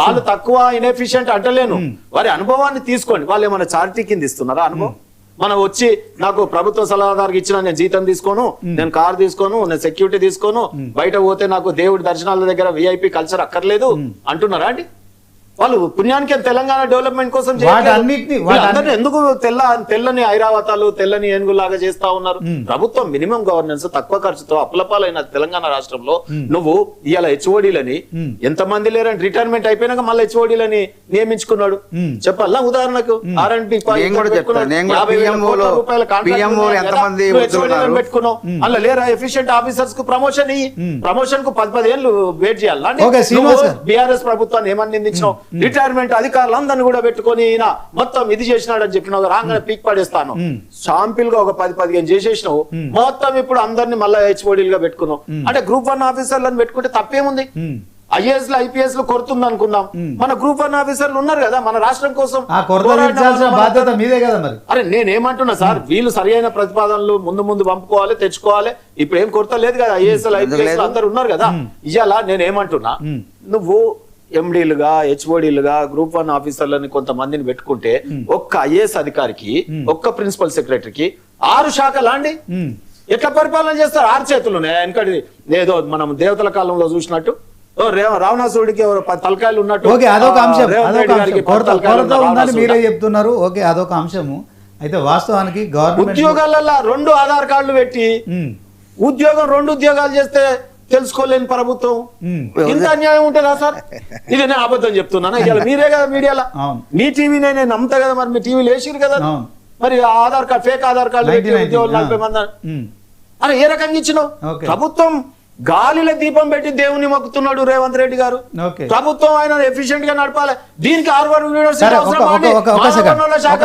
వాళ్ళు తక్కువ ఇన్ఎఫిషియెంట్ అంటలేను. వారి అనుభవాన్ని తీసుకోండి. వాళ్ళు ఏమైనా చారిటీ కింద ఇస్తున్నారా అనుభవం? మనం వచ్చి నాకు ప్రభుత్వ సలహాదారుకి ఇచ్చిన నేను జీతం తీసుకోను, నేను కార్ తీసుకోను, నేను సెక్యూరిటీ తీసుకోను, బయట పోతే నాకు దేవుడి దర్శనాల దగ్గర విఐపి కల్చర్ అక్కర్లేదు అంటున్నారా అండి? వాళ్ళు పుణ్యానికి తెలంగాణ డెవలప్మెంట్ కోసం ఎందుకు తెల్లని ఐరావతాలు తెల్లని ఏనుగులాగా చేస్తా ఉన్నారు? ప్రభుత్వం మినిమం గవర్నెన్స్ తక్కువ ఖర్చుతో అప్లపాలైన తెలంగాణ రాష్ట్రంలో నువ్వు ఇవాళ హెచ్ఓడీలని ఎంతమంది లేరని రిటైర్మెంట్ అయిపోయినాక మళ్ళీ హెచ్ఓడీలని నియమించుకున్నాడు చెప్పాలా? ఉదాహరణకు R&B పెట్టుకున్నావు అలా లేరా? ఎఫిషియెంట్ ఆఫీసర్స్ కు ప్రమోషన్ ఇయ్యి. ప్రమోషన్ కు 10 ఏళ్ళు వెయిట్ చేయాలి. బీఆర్ఎస్ ప్రభుత్వాన్ని ఏమని నిందించినావు? రిటైర్మెంట్ అధికారులు అందరినీ కూడా పెట్టుకొని ఈయన మొత్తం ఇది చేసినాడు అని చెప్పిన రాగానే పీక్ పడేస్తాను. షాంపిల్ గా ఒక 10-15 చేసేసినావు. మొత్తం ఇప్పుడు అందరినీ మళ్ళీ హెచ్ఓడీలుగా పెట్టుకున్నావు. అంటే గ్రూప్ 1 ఆఫీసర్లను పెట్టుకుంటే తప్పేముంది? ఐఏఎస్ లు ఐపీఎస్ లు కొడుతుంది అనుకున్నాం. మన గ్రూప్ 1 ఆఫీసర్లు ఉన్నారు కదా మన రాష్ట్రం కోసం. అరే నేనేమంటున్నా సార్, వీళ్ళు సరి అయిన ప్రతిపాదనలు ముందు పంపుకోవాలి, తెచ్చుకోవాలి. ఇప్పుడు ఏం కొరత లేదు కదా. ఐఏఎస్ ఐపీఎస్ అందరు ఉన్నారు కదా. ఇవాళ నేనేమంటున్నా, నువ్వు ఎండీలుగా హెచ్ఓడీలుగా గ్రూప్ 1 ఆఫీసర్లని కొంతమందిని పెట్టుకుంటే ఒక్క ఐఏఎస్ అధికారికి ఒక్క ప్రిన్సిపల్ సెక్రటరీకి 6 శాఖలా అండి? ఎట్లా పరిపాలన చేస్తారు? 6 చేతులు వెనకటి ఏదో మనం దేవతల కాలంలో చూసినట్టు రావణాసురుడికి 10 తలకాయలు ఉన్నట్టు. అదొక అంశం, మీరే చెప్తున్నారు. ఓకే, అదొక అంశము. అయితే వాస్తవానికి ఉద్యోగాలలో 2 ఆధార్ కార్డులు పెట్టి ఉద్యోగం 2 ఉద్యోగాలు చేస్తే తెలుసుకోలేని ప్రభుత్వం ఇంత అన్యాయం ఉంటుందా సార్? ఇది నేను అబద్ధం చెప్తున్నాను. ఇవాళ మీరే కదా మీడియాలో, మీ టీవీనే నేను నమ్ముతా కదా. మరి మీ టీవీలు వేసిరు కదా. మరి Aadhaar card fake Aadhaar card ఉద్యోగులు 40 మంది. అరే ఏ రకంగా ఇచ్చినావు? ప్రభుత్వం గాలిలో దీపం పెట్టి దేవుని మొక్కుతున్నాడు రేవంత్ రెడ్డి గారు. ప్రభుత్వం ఆయన ఎఫిషియెంట్ గా నడపాలి. దీనికి హార్వర్డ్ యూనివర్సిటీ అవసరం. శాఖ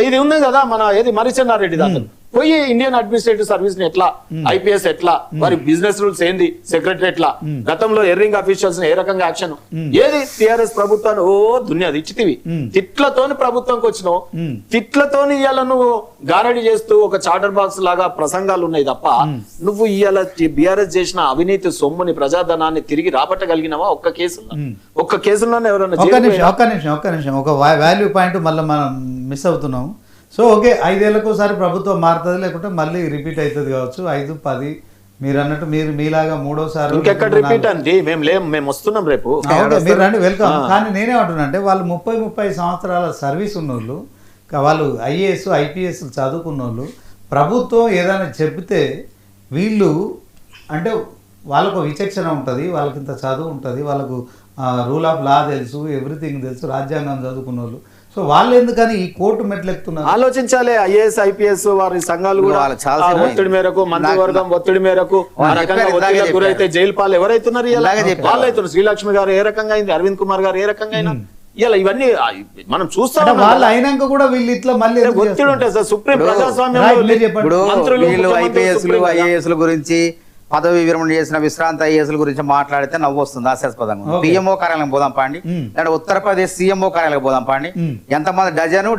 ఇది ఉంది కదా మన ఏది మరిచెన్నారెడ్డి దాంట్లో పోయి ఇండియన్ అడ్మినిస్ట్రేటివ్ సర్వీస్ ని ఎట్లా, ఐపీఎస్ ఎట్లా, వారి బిజినెస్ రూల్స్ ఏంది, సెక్రటరీ ఎట్లా, గతంలో ఎర్రింగ్ అఫీషియల్స్ ఏ రకంగా యాక్షన్ ఏది టిఆర్ఎస్ ప్రభుత్వాన్ని దునియాది ఇచ్చితివి. తిట్లతోని ప్రభుత్వంకి వచ్చినావు. తిట్లతోని ఇవాళ నువ్వు గారడి చేస్తూ ఒక చార్టర్ బాక్స్ లాగా ప్రసంగాలు ఉన్నాయి తప్ప నువ్వు ఇవాళ బీఆర్ఎస్ చేసిన అవినీతి సొమ్ముని ప్రజాధనాన్ని తిరిగి రాబట్టగలిగినావా? ఒక్క కేసులోనే ఎవరన్నా? ఒక్క నిమిషం ఒక వాల్యూ పాయింట్ మళ్ళీ మనం మిస్ అవుతున్నాం. సో ఓకే, 5 ఏళ్ళకోసారి ప్రభుత్వం మారుతుంది, లేకుంటే మళ్ళీ రిపీట్ అవుతుంది కావచ్చు. 5, 10 మీరు అన్నట్టు మీరు మీలాగా 3వసారి ఇంకెక్కడ రిపీట్ అండి? మేము వస్తున్నాం రేపు. మీరు రండి, వెల్కమ్. కానీ నేనేమంటున్నా అంటే వాళ్ళు 30 సంవత్సరాల సర్వీస్ ఉన్నోళ్ళు, వాళ్ళు ఐఏఎస్ ఐపీఎస్ చదువుకున్న వాళ్ళు ప్రభుత్వం ఏదైనా చెబితే వీళ్ళు అంటే వాళ్ళకు విచక్షణ ఉంటుంది, వాళ్ళకి ఇంత చదువు ఉంటుంది, వాళ్ళకు రూల్ ఆఫ్ లా తెలుసు, ఎవ్రీథింగ్ తెలుసు, రాజ్యాంగం చదువుకున్న వాళ్ళు. సో వాళ్ళు ఎందుకని ఈ కోర్టు మెట్లు ఎక్కుతున్నారు? ఆలోచించాలి. ఐఏఎస్ ఐపీఎస్ వారి సంఘాలు కూడా వాళ్ళు చాలా ఆ ఒత్తిడి మేరకు, మంత్రివర్గం ఒత్తిడి మేరకు ఆ రకంగా ఒత్తిడికి గురైతే జైలు పాలు ఎవరైతున్నారు? వాళ్ళు అవుతున్నారు. శ్రీలక్ష్మి గారు ఏ రకంగా అయింది, అరవింద్ కుమార్ గారు ఏ రకంగా అయినా ఇలా ఇవన్నీ మనం చూస్తాం. వాళ్ళు అయినాక కూడా వీళ్ళు ఇట్లా మళ్ళీ ఒత్తిడి ఉంటాయి సార్. సుప్రీం ప్రజాస్వామ్యంలో ఇప్పుడు వీళ్ళు ఐపీఎస్లు ఐఏఎస్ల గురించి, పదవి విరమణ చేసిన విశ్రాంత ఐఏఎస్ల గురించి మాట్లాడితే నవ్వు వస్తుంది హాస్యాస్పదంగా. పిఎంఓ కార్యాలయం పోదాం పాండి, లేదా ఉత్తరప్రదేశ్ సీఎంఓ కార్యాలయం పోదాం పాండి. ఎంతమంది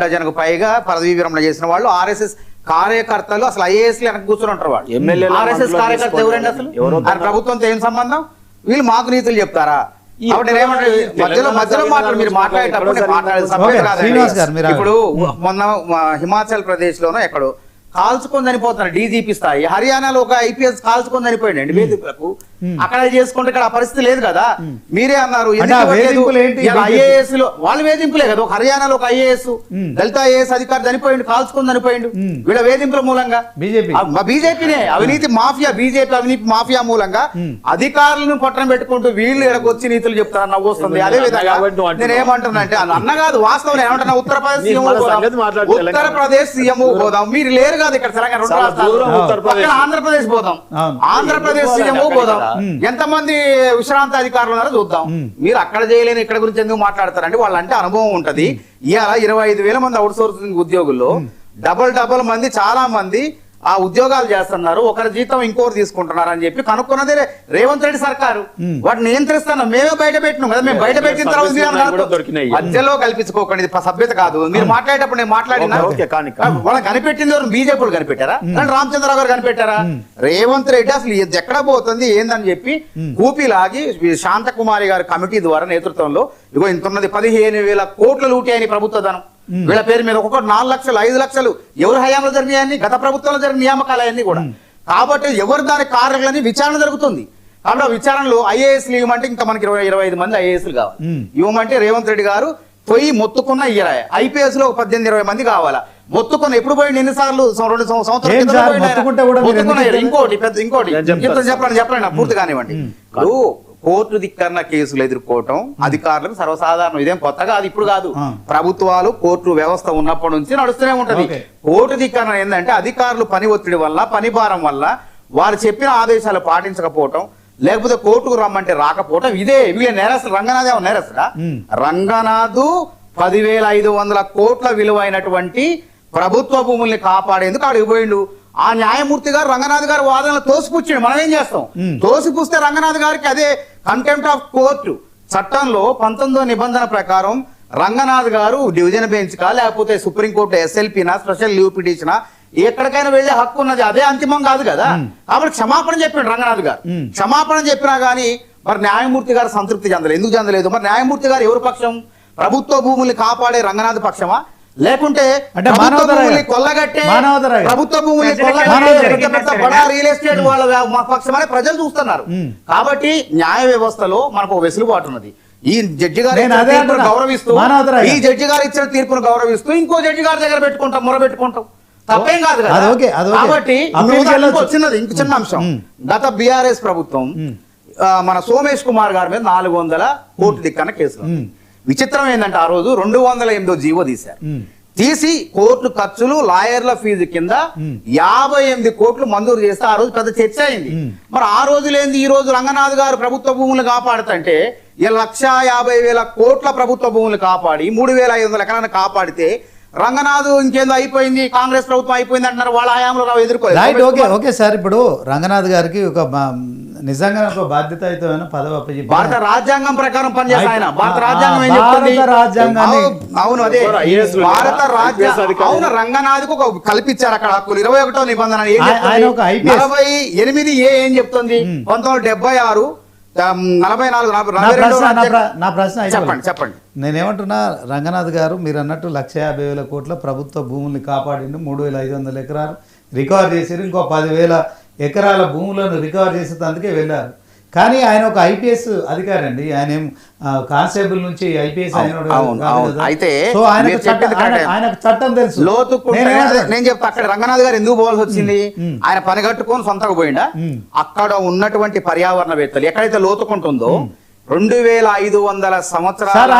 డజన్కు పైగా పదవి విరమణ చేసిన వాళ్ళు ఆర్ఎస్ఎస్ కార్యకర్తలు, అసలు ఐఏఎస్లు వెనక కూర్చొని ఉంటారు వాళ్ళు. ఆర్ఎస్ఎస్ కార్యకర్త ఎవరండి అసలు? ప్రభుత్వంతో ఏం సంబంధం? వీళ్ళు మాకు నీతులు చెప్తారా? మధ్యలో మాట్లాడు, మీరు మాట్లాడేది ఇప్పుడు మొన్న హిమాచల్ ప్రదేశ్ లోనో ఎక్కడో కాల్చుకొని చనిపోతున్నారు డీజీపీ స్థాయి. హర్యానాలో ఒక ఐపీఎస్ కాల్చుకొని చనిపోయిందండి వేదికలకు. అక్కడ చేసుకుంటే ఇక్కడ ఆ పరిస్థితి లేదు కదా. మీరే అన్నారు ఐఏఎస్ లో వాళ్ళు వేధింపులే కదా. ఒక హర్యానాలో ఒక ఐఏఎస్ దళిత ఐఏఎస్ అధికారి చనిపోయిండు, కాల్చుకొని చనిపోయిండు వీళ్ళ వేధింపుల మూలంగా. బీజేపీనే అవినీతి మాఫియా, బీజేపీ అవినీతి మాఫియా మూలంగా అధికారులను పట్టణం పెట్టుకుంటూ వీళ్ళు ఇక్కడికి వచ్చి నీతులు చెప్తారు, నవ్వు వస్తుంది. అదే విధంగా నేను ఏమంటున్నా అంటే అన్న కాదు, వాస్తవం ఏమంటున్నా, ఉత్తరప్రదేశ్ సీఎం పోదాం, మీరు లేరు కాదు ఇక్కడ తెలంగాణ ఆంధ్రప్రదేశ్ పోదాం, ఆంధ్రప్రదేశ్ సీఎం పోదాం, ఎంతమంది విశ్రాంత అధికారులు ఉన్నారో చూద్దాం. మీరు అక్కడ చేయలేని ఇక్కడ గురించి ఎందుకు మాట్లాడతారంటే వాళ్ళంటే అనుభవం ఉంటది. ఇవాళ 25,000 మంది అవుట్ సోర్సింగ్ ఉద్యోగుల్లో డబల్ మంది చాలా మంది ఆ ఉద్యోగాలు చేస్తున్నారు, ఒకరి జీతం ఇంకోరు తీసుకుంటున్నారు అని చెప్పి కనుక్కున్నదే రేవంత్ రెడ్డి సర్కారు. వాటిని నియంత్రిస్తున్నాం, మేమే బయట పెట్టినాం కదా. మేము బయట పెట్టిన తర్వాత మధ్యలో కల్పించుకోకండి, ఇది సభ్యత కాదు. మీరు మాట్లాడేటప్పుడు నేను మాట్లాడినా వాళ్ళని కనిపెట్టింది ఎవరు? బీజేపీ కనిపెట్టారా, రామచంద్రరావు గారు కనిపెట్టారా? రేవంత్ రెడ్డి అసలు ఎక్కడ పోతుంది ఏందని చెప్పి కూపిలాగి శాంతకుమారి గారి కమిటీ ద్వారా నేతృత్వంలో ఇగో ఇంతున్నది 15,000 కోట్ల లూటి అని ప్రభుత్వ ధనం వీళ్ళ పేరు మీద. ఒక్కొక్కటి 4 లక్షలు 5 లక్షలు ఎవరు హయాంలో జరిగినాయని, గత ప్రభుత్వంలో జరిగిన నియామకాలన్నీ కూడా. కాబట్టి ఎవరు దాని కార్యాలని విచారణ జరుగుతుంది. కాబట్టి ఆ విచారణలో ఐఏఎస్లు ఇవ్వమంటే ఇంకా మనకి 25 మంది ఐఏఎస్లు కావాలి. ఇవ్వమంటే రేవంత్ రెడ్డి గారు పోయి మొత్తుకున్న ఇయ్యరాయ. ఐపీఎస్ లో 18-20 మంది కావాలా? మొత్తుకున్న ఎప్పుడు పోయింది? ఎన్నిసార్లు? 2 సంవత్సరాలు. ఇంకోటి చెప్పండి పూర్తి కానివ్వండి. ఇప్పుడు కోర్టు ధిక్కరణ కేసులు ఎదుర్కోవటం అధికారులకు సర్వసాధారణం, ఇదేం కొత్తగా అది ఇప్పుడు కాదు. ప్రభుత్వాలు కోర్టు వ్యవస్థ ఉన్నప్పటి నుంచి నడుస్తూనే ఉంటది. కోర్టు ధిక్కరణ ఏంటంటే అధికారులు పని ఒత్తిడి వల్ల, పని భారం వల్ల వారు చెప్పిన ఆదేశాలు పాటించకపోవటం, లేకపోతే కోర్టుకు రమ్మంటే రాకపోవటం. వీళ్ళ నేరస్తులు. రంగనాథ్ ఏమో నేరస్తుడా? రంగనాథ్ 10,500 కోట్ల విలువైనటువంటి ప్రభుత్వ భూముల్ని కాపాడేందుకు అడిగి పోయిండు. ఆ న్యాయమూర్తి గారు రంగనాథ్ గారు వాదనలు తోసిపుచ్చాడు. మనం ఏం చేస్తాం? తోసిపుస్తే రంగనాథ్ గారికి అదే కంటెంప్ట్ ఆఫ్ కోర్టు చట్టంలో 19వ నిబంధన ప్రకారం రంగనాథ్ గారు డివిజన్ బెంచ్ కా లేకపోతే సుప్రీంకోర్టు ఎస్ఎల్పీనా స్పెషల్ లీవ్ పిటిషనా ఎక్కడికైనా వెళ్లే హక్కు ఉన్నది. అదే అంతిమం కాదు కదా. కాబట్టి క్షమాపణ చెప్పాడు రంగనాథ్ గారు. క్షమాపణ చెప్పినా గానీ మరి న్యాయమూర్తి గారు సంతృప్తి చెందలేదు. ఎందుకు చెందలేదు? మరి న్యాయమూర్తి గారు ఎవరు పక్షం? ప్రభుత్వ భూముల్ని కాపాడే రంగనాథ్ పక్షమా, లేకుంటే కొల్లగట్టే ప్రభుత్వ భూముల్ని బడా రియల్ ఎస్టేట్ వాళ్ళ పక్షమని ప్రజలు చూస్తున్నారు. కాబట్టి న్యాయ వ్యవస్థలో మనకు వెసులుబాటు ఉన్నది. ఈ జడ్జి గారు గౌరవిస్తూ, ఈ జడ్జి గారు ఇచ్చిన తీర్పును గౌరవిస్తూ ఇంకో జడ్జి గారి దగ్గర పెట్టుకుంటాం, మొర పెట్టుకుంటాం, తప్పేం కాదు కదా. కాబట్టి చిన్నది ఇంక చిన్న అంశం. గత బీఆర్ఎస్ ప్రభుత్వం మన సోమేష్ కుమార్ గారి మీద 400 కోర్టు దిక్కన కేసులు. విచిత్రం ఏంటంటే ఆ రోజు 208వ జీవో తీశారు. తీసి కోర్టు ఖర్చులు, లాయర్ల ఫీజు కింద 58 కోట్లు మంజూరు చేస్తే ఆ రోజు పెద్ద చర్చ అయింది. మరి ఆ రోజు లేని ఈ రోజు రంగనాథ్ గారు ప్రభుత్వ భూములు కాపాడుతుంటే 1,50,000 కోట్ల ప్రభుత్వ భూములు కాపాడి 3,500 ఎకరాలను కాపాడితే రంగనాథ్ ఇంకేందో అయిపోయింది, కాంగ్రెస్ ప్రభుత్వం అయిపోయింది అంటున్నారు. వాళ్ళ హయాంలో ఎదుర్కోలేదు. ఓకే సార్, ఇప్పుడు రంగనాథ్ గారికి ఒక నిజంగా ఒక బాధ్యతాయుతమైన పదవి అప్పచెప్పి భారత రాజ్యాంగం ప్రకారం పనిచేస్తా ఆయన. భారత రాజ్యాంగం ఏం చెప్తుంది? అవును, అదే భారత రాజ్యాంగం. అవును, రంగనాథ్కి ఒక కల్పించారు అక్కడ హక్కులు. 21వ నిబంధన 48 ఏం చెప్తుంది? 1976 నా ప్రశ్న చెప్పండి. నేనేమంటున్నా, రంగనాథ్ గారు మీరు అన్నట్టు 1,50,000 కోట్ల ప్రభుత్వ భూముల్ని కాపాడిండు, 3,500 ఎకరాలు రికవర్ చేశారు, ఇంకో 10,000 ఎకరాల భూములను రికవర్ చేసేందుకే వెళ్ళారు. కానీ ఆయన ఒక ఐపీఎస్ అధికారి అండి. ఆయన ఏం కానిస్టేబుల్ నుంచి ఐపీఎస్ అయితే సో ఆయనకు చట్టం తెలుసు. నేను చెప్తా, అక్కడ రంగనాథ్ గారు ఎందుకు పోవాల్సి వచ్చింది? ఆయన పని కట్టుకొని సొంతకు పోయిండా? అక్కడ ఉన్నటువంటి పర్యావరణవేత్తలు ఎక్కడైతే లోతుకుంటుందో 2500 సంవత్సరాలు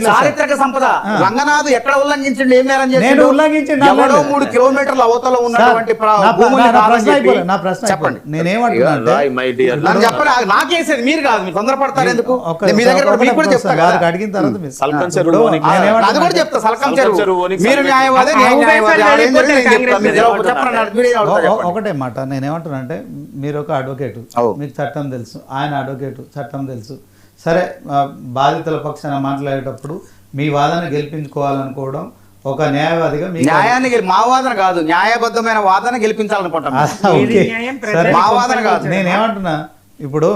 చారిత్రక సంపద రంగనాథ్ ఎక్కడ ఉల్లంఘించండి, ఏం నేరం చేసిండు? ఎవరో 3 కిలోమీటర్ల అవతల ఉన్నటువంటి చెప్పండి. నేనేమంటున్నా నాకేసేది మీరు కాదు, మీరు తొందరపడతారు ఎందుకు? మీ దగ్గర అడిగిన తర్వాత అది కూడా చెప్తా. సల్కం చెరువు మీరు న్యాయవాదే, ఒకటే మాట నేనేమంటున్నా అంటే, మీరు ఒక అడ్వకేట్, మీకు చట్టం తెలుసు, ఆయన అడ్వకేట్, చట్టం తెలుసు. సరే, బాధితుల పక్షాన మాట్లాడేటప్పుడు మీ వాదన గెలిపించుకోవాలనుకోవడం ఒక న్యాయవాదిగా న్యాయాన్ని మా వాదన కాదు, న్యాయబద్ధమైన వాదన గెలిపించాలనుకుంటాం. మా వాదన కాదు. నేనేమంటున్నా ఇప్పుడు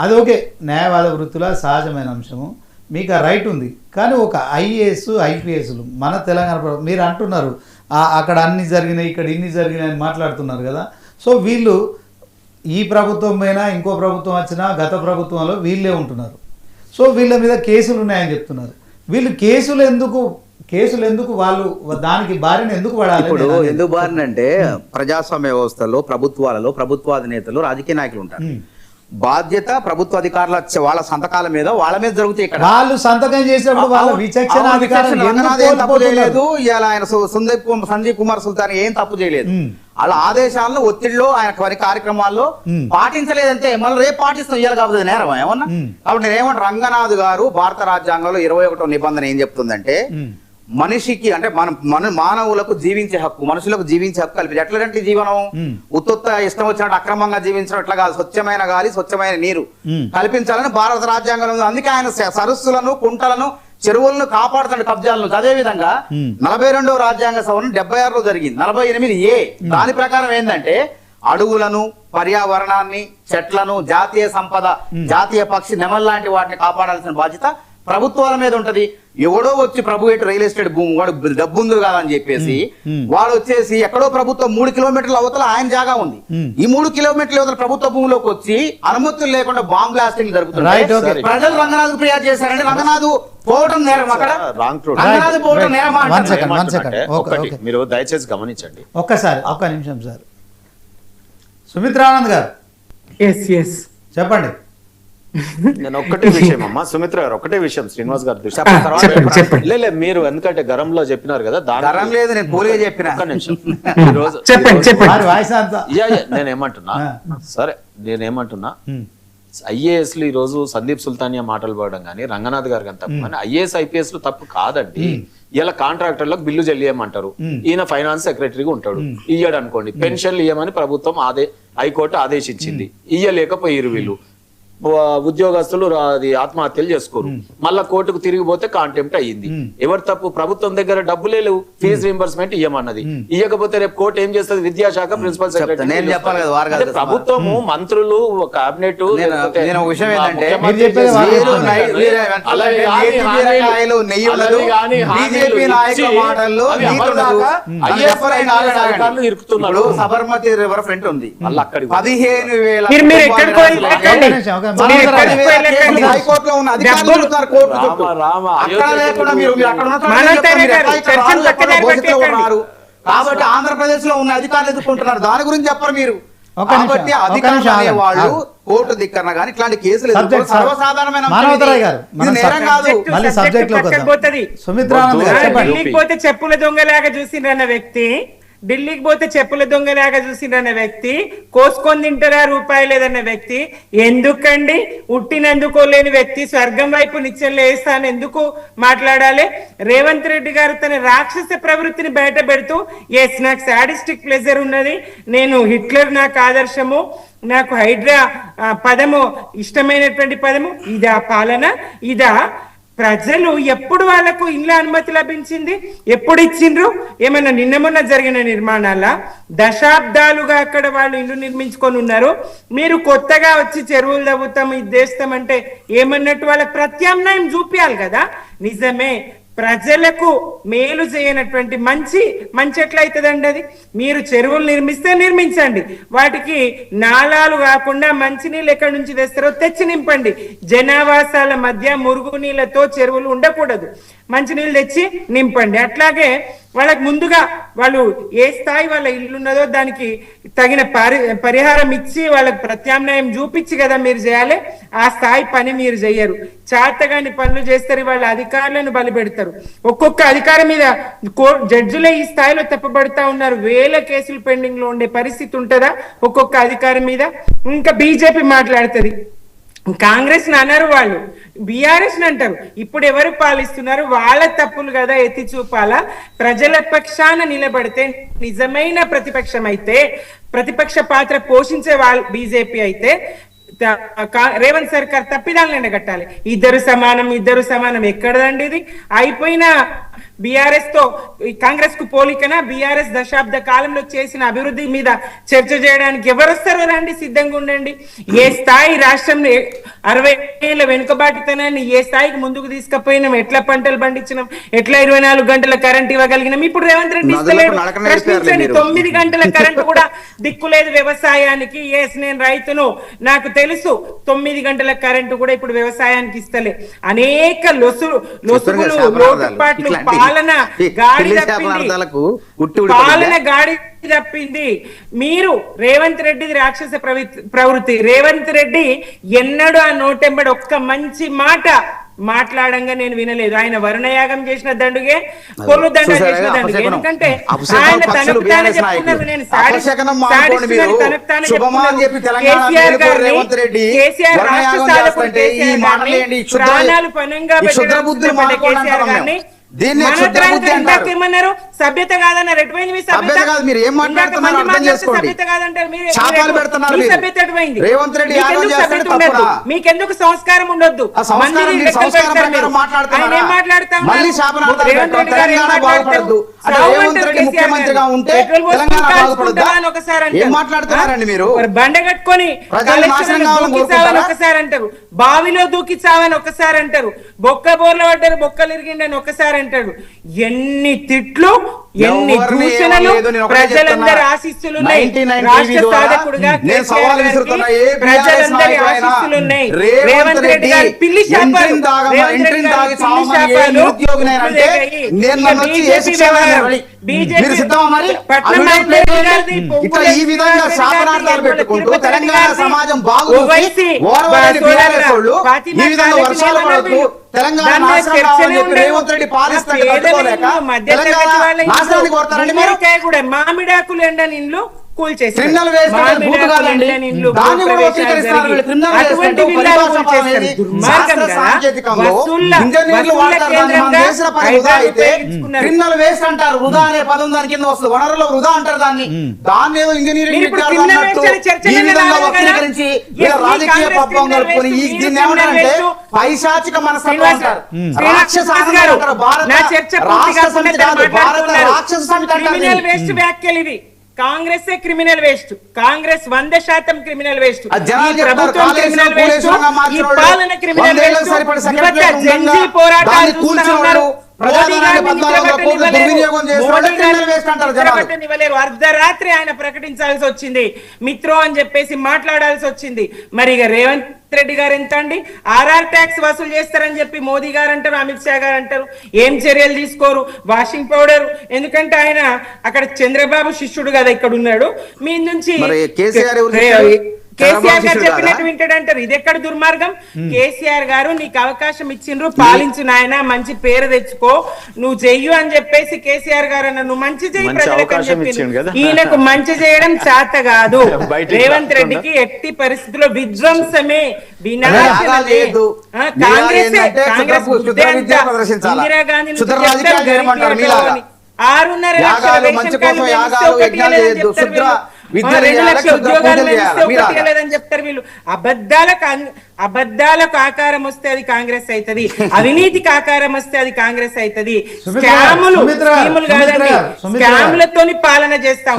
అది ఓకే, న్యాయవాద వృత్తిలో సహజమైన అంశము, మీకు ఆ రైట్ ఉంది. కానీ ఒక ఐఏఎస్ ఐపీఎస్లు మన తెలంగాణ మీరు అంటున్నారు అక్కడ అన్ని జరిగినాయి, ఇక్కడ ఇన్ని జరిగినాయి అని మాట్లాడుతున్నారు కదా. సో వీళ్ళు ఈ ప్రభుత్వం పైన ఇంకో ప్రభుత్వం వచ్చినా గత ప్రభుత్వంలో వీళ్ళే ఉంటున్నారు. సో వీళ్ళ మీద కేసులు ఉన్నాయని చెప్తున్నారు. వీళ్ళు కేసులు ఎందుకు వాళ్ళు దానికి బారిన ఎందుకు పడాలి? ఇప్పుడు ఎందుకు బారిన అంటే, ప్రజాస్వామ్య వ్యవస్థలో ప్రభుత్వాలలో ప్రభుత్వాధినేతలు రాజకీయ నాయకులు ఉంటారు. బాధ్యత ప్రభుత్వ అధికారుల వాళ్ళ సంతకాల మీద వాళ్ళ మీద జరుగుతాయి. ఇక్కడ వాళ్ళు సంతకం చేసినప్పుడు వాళ్ళ విచక్షణ తప్పు చేయలేదు. ఇలా ఆయన సంజీవ్ కుమార్ సుల్తాన్ ఏం తప్పు చేయలేదు. వాళ్ళ ఆదేశాలను ఒత్తిడిలో ఆయన కార్యక్రమాల్లో పాటించలేదంటే మళ్ళీ రేపు పాటిస్తాం, ఇవ్వాలి కాకపోతే నేరం ఏమన్నా. కాబట్టి నేనేమంటే, రంగనాథ్ గారు భారత రాజ్యాంగంలో 21వ నిబంధన ఏం చెప్తుందంటే, మనిషికి అంటే మానవులకు జీవించే హక్కు, మనుషులకు జీవించే హక్కు కల్పించి. ఎట్లాంటి జీవనం? ఉత్తుత్త ఇష్టం వచ్చినట్టు అక్రమంగా జీవించడం ఎట్లా కాదు, స్వచ్ఛమైన గాలి, స్వచ్ఛమైన నీరు కల్పించాలని భారత రాజ్యాంగంలో ఉంది. అందుకే ఆయన సరస్సులను, కుంటలను, చెరువులను కాపాడుతాడు, కబ్జాలను. అదే విధంగా 42వ రాజ్యాంగ సవరణ 76లో జరిగింది, 48A. దాని ప్రకారం ఏంటంటే, అడవులను, పర్యావరణాన్ని, చెట్లను, జాతీయ సంపద, జాతీయ పక్షి, నెమల్ లాంటి వాటిని కాపాడాల్సిన బాధ్యత ప్రభుత్వాల మీద ఉంటది. ఎవడో వచ్చి ప్రభు రియల్ ఎస్టేట్ భూమి వాడు డబ్బు ఉంది కాదని చెప్పేసి వాడు వచ్చేసి ఎక్కడో ప్రభుత్వం 3 కిలోమీటర్ల అవతల ఆయన జాగా ఉంది, ఈ 3 కిలోమీటర్ల అవతల ప్రభుత్వ భూమిలోకి వచ్చి అనుమతులు లేకుండా బాంబ్ బ్లాస్టింగ్ జరుగుతుంది. ప్రజలు రంగనాథ్ ఫిర్యాదు చేశారంటే రంగనాథ్ పోవటం నేరం, అక్కడ రంగనాథ్ పోవటం నేరం. మీరు దయచేసి గమనించండి ఒక్కసారి, ఒక్క నిమిషం సార్. సుమిత్రానంద్ గారు చెప్పండి. నేను ఒక్కటే విషయం అమ్మా, సుమిత్ర గారు ఒకటే విషయం శ్రీనివాస్ గారు దృష్టి లే, మీరు ఎందుకంటే గరంలో చెప్పినారు కదా, గరం లేదు నేను పూర్తిగా చెప్పిన. ఒక్క నిమిషం, నేనేమంటున్నా, సరే నేనేమంటున్నా, ఐఏఎస్లు ఈ రోజు సందీప్ సుల్తానియా మాటలు పడడం కానీ రంగనాథ్ గారు కానీ తప్పు, కానీ ఐఏఎస్ ఐపీఎస్లు తప్పు కాదండి. ఇలా కాంట్రాక్టర్లకు బిల్లు చెల్లియమంటారు, ఈయన ఫైనాన్స్ సెక్రటరీగా ఉంటాడు, ఇయ్యడు అనుకోండి, పెన్షన్లు ఇయ్యమని ప్రభుత్వం హైకోర్టు ఆదేశించింది, ఇయ్యలేకపోయారు వీళ్ళు. ఉద్యోగస్తులు అది ఆత్మహత్యలు చేసుకోరు, మళ్ళా కోర్టుకు తిరిగిపోతే కాంటెంప్ట్ అయ్యింది. ఎవరు తప్పు? ప్రభుత్వం దగ్గర డబ్బులే లేవు, ఫీజు రీంబర్స్మెంట్ ఇయ్యమన్నది. ఇయ్యకపోతే రేపు కోర్టు ఏం చేస్తుంది? విద్యాశాఖ ప్రిన్సిపల్ సెక్రటరీ, ప్రభుత్వము, మంత్రులు, కేబినెట్. విషయం ఏంటంటే, సబర్మతి రివర్ ఫ్రంట్ ఉంది, 15,000 హైకోర్టులో ఉన్న అధికారులు కాబట్టి ఆంధ్రప్రదేశ్ లో ఉన్న అధికారులు ఎదుర్కొంటున్నారు, దాని గురించి చెప్పరు మీరు. కాబట్టి అధికారులు అనేవాళ్ళు కోర్టు ధిక్కరణ కానీ ఇట్లాంటి కేసులు సర్వసాధారణమైన చెప్పుల దొంగలాగా చూసిండ్రన్న వ్యక్తి, ఢిల్లీకి పోతే చెప్పుల దొంగలాగా చూసిండ్రన్న వ్యక్తి, కోసుకొని తింటారా రూపాయి లేదన్న వ్యక్తి, ఎందుకండి ఉట్టినందుకోలేని వ్యక్తి స్వర్గం వైపు నిచ్చెనలు వేస్తాను ఎందుకు మాట్లాడాలి? రేవంత్ రెడ్డి గారు తన రాక్షస ప్రవృత్తిని బయట పెడుతూ, ఎస్ నాకు సాడిస్టిక్ ప్లెజర్ ఉన్నది, నేను హిట్లర్ నాకు ఆదర్శము, నాకు హైడ్రా పదము ఇష్టమైనటువంటి పదము, ఇదా పాలన? ఇదా ప్రజలు ఎప్పుడు వాళ్లకు ఇళ్ళ అనుమతి లభించింది? ఎప్పుడు ఇచ్చిండ్రు? ఏమన్నా నిన్న మొన్న జరిగిన నిర్మాణాల? దశాబ్దాలుగా అక్కడ వాళ్ళు ఇల్లు నిర్మించుకొని ఉన్నారు. మీరు కొత్తగా వచ్చి చెరువులు తవ్వుతాం ఇది చేస్తామంటే ఏమన్నట్టు? వాళ్ళకి ప్రత్యామ్నాయం చూపించాలి కదా. నిజమే, ప్రజలకు మేలు చేయనటువంటి మంచి ఎట్లయితుందండి? అది మీరు చెరువులు నిర్మించండి, వాటికి నాలాలు కాకుండా మంచినీళ్ళు ఎక్కడి నుంచి తెస్తారో తెచ్చి నింపండి. జనావాసాల మధ్య మురుగునీళ్ళతో చెరువులు ఉండకూడదు, మంచినీళ్ళు తెచ్చి నింపండి. అట్లాగే వాళ్ళకి ముందుగా వాళ్ళు ఏ స్థాయి వాళ్ళ ఇల్లు ఉన్నదో దానికి తగిన పరిహారం ఇచ్చి వాళ్ళకి ప్రత్యామ్నాయం చూపించి కదా మీరు చేయాలి. ఆ స్థాయి పని మీరు చెయ్యరు, చేతగాని పనులు చేస్తారు. వాళ్ళ అధికారులను బలిపెడతారు. ఒక్కొక్క అధికారం మీద జడ్జిలే ఈ స్థాయిలో తప్పబడతా ఉన్నారు. వేల కేసులు పెండింగ్ లో ఉండే పరిస్థితి ఉంటుందా ఒక్కొక్క అధికారం మీద? ఇంకా బీజేపీ మాట్లాడుతుంది, కాంగ్రెస్ అన్నారు, వాళ్ళు బీఆర్ఎస్ అంటారు. ఇప్పుడు ఎవరు పాలిస్తున్నారు? వాళ్ళ తప్పులు కదా ఎత్తి చూపాలా? ప్రజల పక్షాన నిలబడితే నిజమైన ప్రతిపక్షం అయితే, ప్రతిపక్ష పాత్ర పోషించే వాళ్ళు బీజేపీ అయితే రేవంత్ సర్కార్ తప్పిదాలను ఎండగట్టాలి. ఇద్దరు సమానం ఎక్కడదండి? ఇది అయిపోయిన బీఆర్ఎస్ తో కాంగ్రెస్ కు పోలికనా? బీఆర్ఎస్ దశాబ్ద కాలంలో చేసిన అభివృద్ధి మీద చర్చ చేయడానికి ఎవరు వస్తారో రండి, సిద్ధంగా ఉండండి. ఏ స్థాయి రాష్ట్రం 60 ఏళ్ల వెనుకబాటుతనాన్ని ఏ స్థాయికి ముందుకు తీసుకుపోయినాం, ఎట్లా పంటలు పండించినాం, ఎట్లా 24 గంటల కరెంట్ ఇవ్వగలిగినాం. ఇప్పుడు రేవంత్ రెడ్డి ఇస్తలేడు, ప్రశ్నించండి. 9 గంటల కరెంట్ కూడా దిక్కులేదు వ్యవసాయానికి. నేను రైతును, నాకు తెలుసు 9 గంటల కరెంటు కూడా ఇప్పుడు వ్యవసాయానికి ఇస్తలే. అనేక లొసుగులు, లోటుపాట్లు, పాలన గాడి తప్పింది. మీరు రేవంత్ రెడ్డిది రాక్షస ప్రవృత్తి. రేవంత్ రెడ్డి ఎన్నడూ ఆ నోటెంబడి ఒక్క మంచి మాట మాట్లాడంగా నేను వినలేదు. ఆయన వరుణయాగం చేసిన దండుగే, కొల్లు దండ చేసిన దండుగే. ఎందుకంటే ఆయన తనకు తానే చెప్పుకున్నారు, నేను కేసీఆర్ రాష్ట్ర సాధకుడు, ప్రాణాలు పనంగా పెట్టిన కేసీఆర్ గారిని ఏమన్నారు? సభ్యత కాదన్నారు. ఎటువైంది మీ సభ్యత? సభ్యత కాదంటారు మీరు. సభ్యత ఎటువైంది? మీకెందుకు సంస్కారం ఉండొద్దు? ఆయన ఏం మాట్లాడతారు? బండ కట్టుకొని ఒకసారి అంటారు, బావిలో దూకి చావని ఒకసారి అంటారు, బొక్క బోర్ల పడ్డారు, బొక్కలు ఇరిగిండని ఒకసారి అంటాడు. ఎన్ని తిట్లు, ఎన్ని దూషణలు, ప్రజలందరి ఆశీస్సులున్నాయి. రాష్ట్ర సాధకుడుగా ప్రజలందరి ఆశీస్సులున్నాయి. రేవంత్ రెడ్డి గారు పిల్లి శాపాలు, బీజేపీ మామిడాకులు ఎండని ఇండ్లు వనరుల వృధా అంటారు దాన్ని. దాన్ని ఏదో ఇంజనీరింగ్ రాజకీయ పబ్బం కలుపుకొని దీన్ని ఏమంటారంటే పైశాచిక మనస్తత్వం అంటారు. రాక్షస రాక్షస వ్యాఖ్యలు. Congress criminal waste, Congress 100% criminal waste, ప్రభుత్వం క్రిమినల్ వేస్ట్, ఈ పాలన క్రిమినల్ వేస్ట్. జంజీ పోరాటాలు అర్ధరాత్రి ఆయన ప్రకటించాల్సి వచ్చింది, మిత్రో అని చెప్పేసి మాట్లాడాల్సి వచ్చింది. మరి ఇక రేవంత్ రెడ్డి గారు ఎంత అండి? ఆర్ఆర్ ట్యాక్స్ వసూలు చేస్తారని చెప్పి మోదీ గారు అంటారు, అమిత్ షా గారు అంటారు. ఏం చర్యలు తీసుకోరు? వాషింగ్ పౌడర్, ఎందుకంటే ఆయన అక్కడ చంద్రబాబు శిష్యుడు కదా ఇక్కడ ఉన్నాడు. మీ నుంచి కేసీఆర్ గారు చెప్పినట్టు వింటాడంటారు. ఇది ఎక్కడ దుర్మార్గం? కేసీఆర్ గారు నీకు అవకాశం ఇచ్చిండ్రు, పాలించు నాయన, మంచి పేరు తెచ్చుకో, నువ్వు చెయ్యు అని చెప్పేసి కేసీఆర్ గారు అన్న, నువ్వు మంచి చెయ్యి ప్రజలకు అని చెప్పిండు. ఈయనకు మంచి చేయడం చేత కాదు. రేవంత్ రెడ్డికి ఎట్టి పరిస్థితుల్లో విధ్వంసమే, వినాశనమే. కాంగ్రెస్ ఇందిరా గాంధీ 6.5 లక్షల ఉద్యోగాలు చెప్తారు వీళ్ళు. అబద్ధాలకు ఆకారం వస్తే అది కాంగ్రెస్ అవుతుంది, అవినీతికి ఆకారం వస్తే అది కాంగ్రెస్ అవుతుంది. స్కాములతో పాలన చేస్తా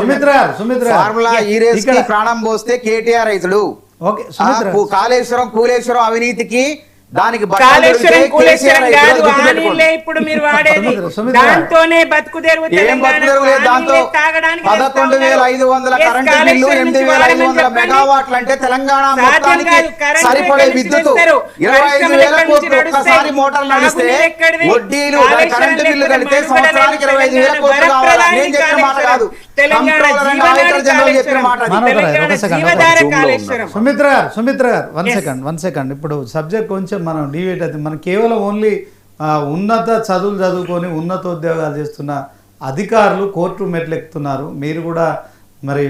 ప్రాణం పోస్తే కేటీఆర్ రైతుడు. కాళేశ్వరం కూలేశ్వరం అవినీతికి దానికి కాళేశ్వరం కూలేశ్వరం కాదు, ఆ నీళ్ళే ఇప్పుడు మీరు వాడేది, సుమిత్ర. దాంతోనే బతుకుదేరు ఏం బతుకుదేరు లేదు. దాంతో 11,500 కరెంటు బిల్లు, 8,500 మెగావాట్లు అంటే తెలంగాణ మొత్తానికి సరిపడే విద్యుత్ 25,000 కోట్లు ఒక్కసారి మోటార్లు నడిస్తే వడ్డీలు కరెంటు బిల్లు కలిపితే సంవత్సరానికి 25,000 కోట్లు కావాలి. నేను చెప్పిన మాట కాదు, కంట్రోలర్ అండ్ ఆడిటర్ జనరల్ చెప్పిన మాట అది. సుమిత్ర గారు వన్ సెకండ్ ఇప్పుడు సబ్జెక్ట్ కొంచెం మనం డివేట్ అవుతుంది. మనం కేవలం ఓన్లీ ఉన్నత చదువులు చదువుకొని ఉన్నతోద్యోగాలు చేస్తున్న అధికారులు కోర్టు మెట్లెక్కుతున్నారు. మీరు కూడా మరి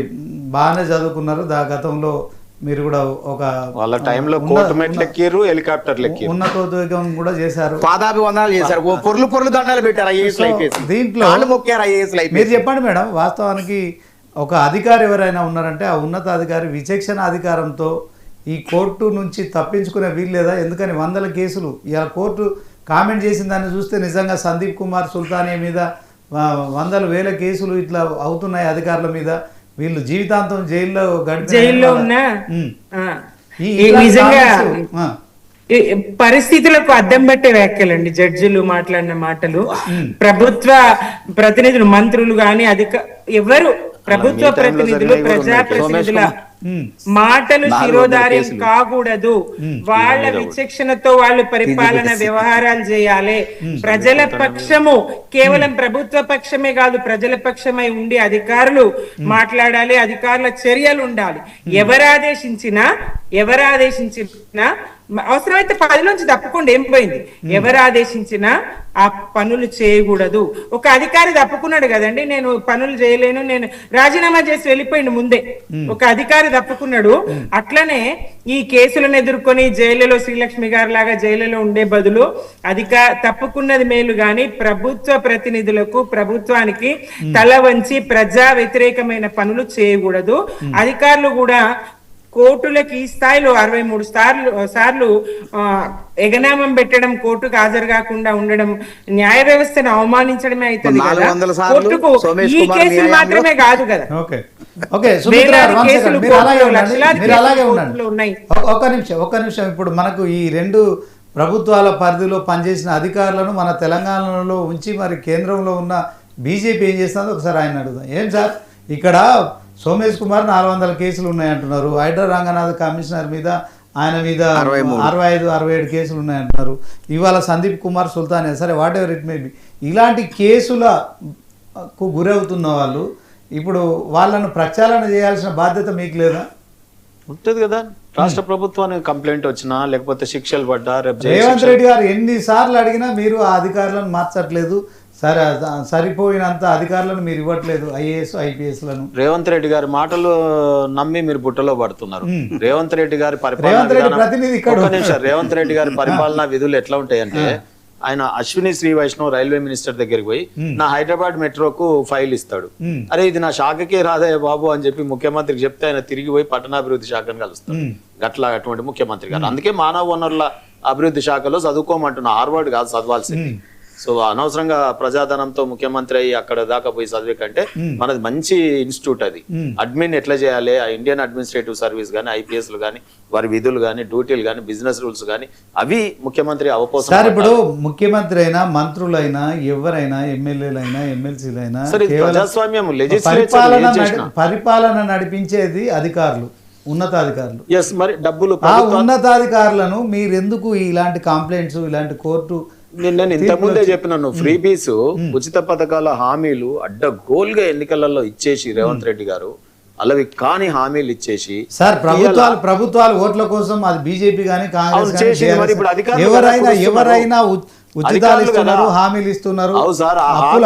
బాగానే చదువుకున్నారు, గతంలో మీరు కూడా ఒక వాళ్ళ టైంలో కోర్టు మెట్లు ఎక్కిర్రు, హెలికాప్టర్లు ఎక్కిర్రు, ఉన్నతోద్యోగం కూడా చేశారు, పాదాభివందనాలు చేశారు, పొర్లు దండాలు పెట్టారు ఐఏఎస్ దీంట్లో మొక్కారు ఐఏఎస్. మీరు చెప్పండి మేడం, వాస్తవానికి ఒక అధికారి ఎవరైనా ఉన్నారంటే ఆ ఉన్నత అధికారి విచక్షణ అధికారంతో ఈ కోర్టు నుంచి తప్పించుకునే వీలు లేదా? ఎందుకని 100 కేసులు ఇలా కోర్టు కామెంట్ చేసిన దాన్ని చూస్తే నిజంగా సందీప్ కుమార్ సుల్తానియా మీద 100,000 కేసులు ఇట్లా అవుతున్నాయి అధికారుల మీద, వీళ్ళు జీవితాంతం జైల్లో జైల్లో ఉన్నా నిజంగా పరిస్థితులకు అద్దం పట్టే వ్యాఖ్యలండి జడ్జిలు మాట్లాడిన మాటలు. ప్రభుత్వ ప్రతినిధులు, మంత్రులు గాని ఎవరు ప్రభుత్వ ప్రతినిధులు, ప్రజాప్రతినిధుల మాటలు శిరోధార్యం కాకూడదు. వాళ్ళ విచక్షణతో వాళ్ళు పరిపాలన వ్యవహారాలు చేయాలి. ప్రజల పక్షము, కేవలం ప్రభుత్వ పక్షమే కాదు, ప్రజల పక్షమై ఉండి అధికారులు మాట్లాడాలి, అధికారుల చర్యలు ఉండాలి. ఎవరు ఆదేశించినా అవసరమైతే 10 నుంచి తప్పకుండా ఏం పోయింది, ఎవరు ఆదేశించినా ఆ పనులు చేయకూడదు. ఒక అధికారి తప్పుకున్నాడు కదండి, నేను పనులు చేయలేను, నేను రాజీనామా చేసి వెళ్ళిపోయింది ముందే, ఒక అధికారి తప్పుకున్నాడు. అట్లనే ఈ కేసులను ఎదుర్కొని జైలులో శ్రీలక్ష్మి గారి లాగా జైలులో ఉండే బదులు తప్పుకున్నది మేలు గాని ప్రభుత్వ ప్రతినిధులకు, ప్రభుత్వానికి తల వంచి ప్రజా వ్యతిరేకమైన పనులు చేయకూడదు. అధికారులు కూడా కోర్టులకు ఈ స్థాయిలో 63 సార్లు ఎగనామం పెట్టడం, కోర్టుకు హాజరు కాకుండా ఉండడం న్యాయ వ్యవస్థను అవమానించడమే అవుతుంది కదా. కోర్టుకు ఈ కేసులు మాత్రమే కాదు కదా, ఒక్క నిమిషం. ఇప్పుడు మనకు ఈ 2 ప్రభుత్వాల పరిధిలో పనిచేసిన అధికారులను మన తెలంగాణలో ఉంచి మరి కేంద్రంలో ఉన్న బీజేపీ ఏం చేస్తుందో ఒకసారి ఆయన అడుగుదాం. ఏం సార్, ఇక్కడ సోమేష్ కుమార్ 400 కేసులు ఉన్నాయంటున్నారు, హైడ్రా రంగనాథ్ కమిషనర్ మీద ఆయన మీద 65-67 కేసులు ఉన్నాయంటున్నారు, ఇవాళ సందీప్ కుమార్ సుల్తానియా, సరే what ever it may be, ఇలాంటి కేసులకు గురవుతున్న వాళ్ళు ఇప్పుడు వాళ్ళను ప్రక్షాళన చేయాల్సిన బాధ్యత మీకు లేదా? ఉంటుంది కదా. రాష్ట్ర ప్రభుత్వానికి కంప్లైంట్ వచ్చినా లేకపోతే శిక్షలు పడ్డా రేవంత్ రెడ్డి గారు ఎన్నిసార్లు అడిగినా మీరు ఆ అధికారులను మార్చట్లేదు, సరిపోయినంత అధికారులను మీరు ఇవ్వట్లేదు, ఐఏఎస్ ఐపీఎస్లను. రేవంత్ రెడ్డి గారి మాటలు నమ్మి మీరు బుట్టలో పడుతున్నారు. రేవంత్ రెడ్డి గారి రేవంత్ రెడ్డి గారి పరిపాలనా విధులు ఎట్లా ఉంటాయంటే, ఆయన అశ్విని శ్రీ వైష్ణవ్ రైల్వే మినిస్టర్ దగ్గరికి పోయి నా హైదరాబాద్ మెట్రోకు ఫైల్ ఇస్తాడు. అరే ఇది నా శాఖకే రాదయ్య బాబు అని చెప్పి ముఖ్యమంత్రికి చెప్తే ఆయన తిరిగి పోయి పట్టణాభివృద్ధి శాఖను కలుస్తాడు. గట్లా అటువంటి ముఖ్యమంత్రి గారు. అందుకే మానవ వనరుల అభివృద్ధి శాఖలో చదువుకోమంటున్నా, హార్వర్డ్ కాదు చదవాల్సింది. సో అనవసరంగా ప్రజాధనంతో ముఖ్యమంత్రి అయ్యి అక్కడ దాకా పోయి చదివే కంటే మనది మంచి ఇన్స్టిట్యూట్ అది. అడ్మిన్ ఎట్లా చేయాలి, ఆ ఇండియన్ అడ్మినిస్ట్రేటివ్ సర్వీస్ గానీ, ఐపీఎస్లు గానీ, వారి విధులు గానీ, డ్యూటీలు గానీ, బిజినెస్ రూల్స్ గానీ అవి ముఖ్యమంత్రి అవపోసం. సార్ ఇప్పుడు ముఖ్యమంత్రి అయినా, మంత్రులైనా, ఎవరైనా, ఎమ్మెల్యేలైనా, ఎమ్మెల్సీలైనా ప్రజాస్వామ్యం పరిపాలన నడిపించేది అధికారులు, ఉన్నతాధికారులు. మరి డబ్బులు ఆ ఉన్నతాధికారులను మీరెందుకు ఇలాంటి కంప్లైంట్స్, ఇలాంటి కోర్టు నేను ఇంతకుముందే చెప్పినాను, ఫ్రీ బీస్, ఉచిత పథకాల హామీలు అడ్డగోలుగా ఎన్నికలలో ఇచ్చేసి రేవంత్ రెడ్డి గారు అలవి కాని హామీలు ఇచ్చేసి, సార్ ప్రభుత్వాలు ఓట్ల కోసం అది బీజేపీ గానీ కాంగ్రెస్ ఎవరైనా ఉచితాలు ఇస్తున్నారు, హామీలు ఇస్తున్నారు,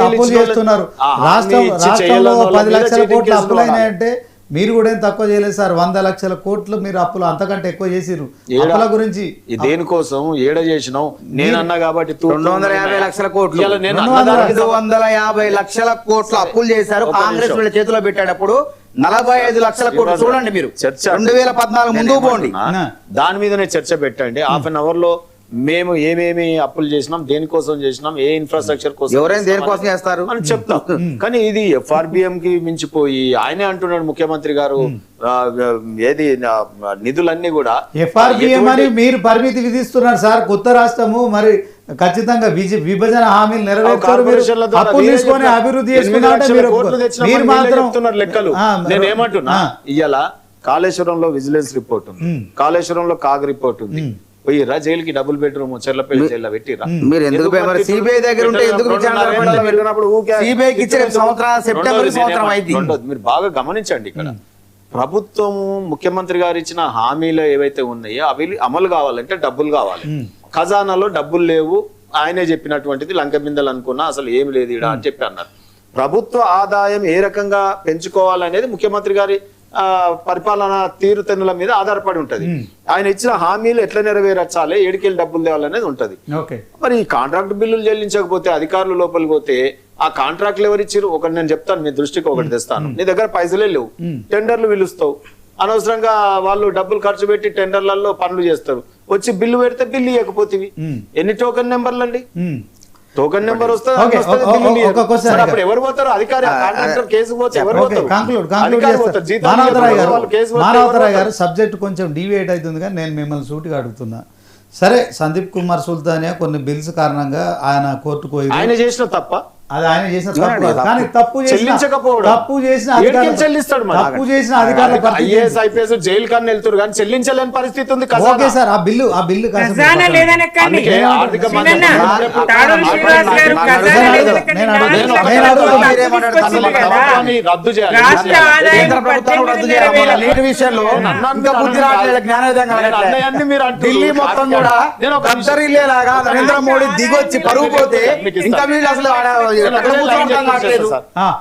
అప్పులు చేస్తున్నారు. రాష్ట్రంలో 10 లక్షల కోట్ల అప్పులు అయినాయంటే మీరు కూడా ఏం తక్కువ చేయలేదు సార్. 100 లక్షల కోట్లు మీరు అప్పులు అంతకంటే ఎక్కువ చేసిరు. అప్పుల గురించి దేనికోసం ఏడ చేసినావు నేను అన్నా కాబట్టి 250 లక్షల కోట్లు, 250 లక్షల కోట్ల అప్పులు చేశారు. కాంగ్రెస్ వీళ్ళ చేతిలో పెట్టేటప్పుడు 45 లక్షల కోట్లు. చూడండి మీరు 2014 ముందు పోండి, దాని మీదనే చర్చ పెట్టండి. హాఫ్ అన్ అవర్ లో మేము ఏమేమి అప్పులు చేసినాం, దేనికోసం చేసినాం, ఏ ఇన్ఫ్రాస్ట్రక్చర్ కోసం ఎవరైనా దేనికోసం చేస్తారు అని చెప్తాం. కానీ ఇది FRBM కి మించిపోయి ఆయనే అంటున్నాడు ముఖ్యమంత్రి గారు, ఏది నిధులన్నీ కూడా FRBM అని మీరు పరిమితి విధిస్తున్నారు సార్. కొత్త రాష్ట్రము మరి ఖచ్చితంగా విభజన హామీలు నెరవేర్చారు, కార్పొరేషన్ల ద్వారా అప్పులు వేరే తీసుకొని చెప్పారు. అభివృద్ధి 8 చేసుకున్నా అంటే లక్షల కోట్లు తెచ్చినామని మీరు వీళ్ళే మాత్రం చెప్తున్నారు లెక్కలు. నేను ఏమంటున్నా, ఇవాళ కాళేశ్వరంలో విజిలెన్స్ రిపోర్ట్ ఉంది, కాళేశ్వరంలో కాగ్ రిపోర్ట్ ఉంది. పోయిరా జైలుకి డబుల్ బెడ్రూమ్ చెర్లపల్లి జైల్లో పెట్టిరా. మీరు ఎందుకు మరి సిబిఐ దగ్గర ఉంటే ఎందుకు విచారణ సిబిఐకి ఇచ్చిన సంవత్సరం సెప్టెంబర్ సంవత్సరం అయింది. మీరు బాగా గమనించండి, ఇక్కడ ప్రభుత్వం ముఖ్యమంత్రి గారు ఇచ్చిన హామీలు ఏవైతే ఉన్నాయో అవి అమలు కావాలంటే డబ్బులు కావాలి. ఖజానాలో డబ్బులు లేవు, ఆయనే చెప్పినటువంటిది లంక బిందెలు అనుకున్నా అసలు ఏమి లేదు ఈడ అని చెప్పి అన్నారు. ప్రభుత్వ ఆదాయం ఏ రకంగా పెంచుకోవాలనేది ముఖ్యమంత్రి గారి పరిపాలన తీరుతెన్నుల మీద ఆధారపడి ఉంటది. ఆయన ఇచ్చిన హామీలు ఎట్లా నెరవేర్చాలి, ఏడికెళ్ళి డబ్బులు తేవాలనేది ఉంటది. మరి ఈ కాంట్రాక్ట్ బిల్లులు చెల్లించకపోతే, అధికారులు లోపలికి పోతే ఆ కాంట్రాక్ట్లు ఎవరు ఇచ్చారు? ఒకటి నేను చెప్తాను, మీ దృష్టికి ఒకటి తెస్తాను. నీ దగ్గర పైసలే లేవు, టెండర్లు పిలుస్తావు, అనవసరంగా వాళ్ళు డబ్బులు ఖర్చు పెట్టి టెండర్లలో పనులు చేస్తారు. వచ్చి బిల్లు పెడితే బిల్లు ఇవ్వకపోతే ఎన్ని టోకెన్ నెంబర్లు అండి? టోకెన్ నెంబర్ వస్తుంది, అప్పుడు ఎవరు పోతారు? అధికారి కేసు పోతే ఎవరు పోతారు? మానవతరాయ్ గారు సబ్జెక్ట్ కొంచెం డీవియేట్ అవుతుంది, కానీ నేను మిమ్మల్ని సూటిగా అడుగుతున్నా. సరే, సందీప్ కుమార్ సుల్తానియా కొన్ని బిల్స్ కారణంగా ఆయన కోర్టుకు పోయి, ఆయన చేసిన తప్ప అది ఆయన చేసిన తప్పు కాదు. కానీ తప్పు చెల్లించకపోవడం, తప్పు చేసిన అధికారులు చెల్లిస్తాడు. తప్పు చేసిన అధికారులు ఐఏఎస్ ఐపీఎస్ జైలు కన్నా వెళ్తారు కానీ చెల్లించలేని పరిస్థితి ఉంది. ఓకే సార్, ఆ బిల్లు ఖజానా లేదనకండి. ఆర్థిక రద్దు చేయాలి. నీటి విషయంలో అన్నీ మీరు ఢిల్లీ మొత్తం కూడా కద్దరిల్లేలాగా నరేంద్ర మోడీ దిగొచ్చి పరుగు పోతే ఇంకా వీళ్ళు అసలు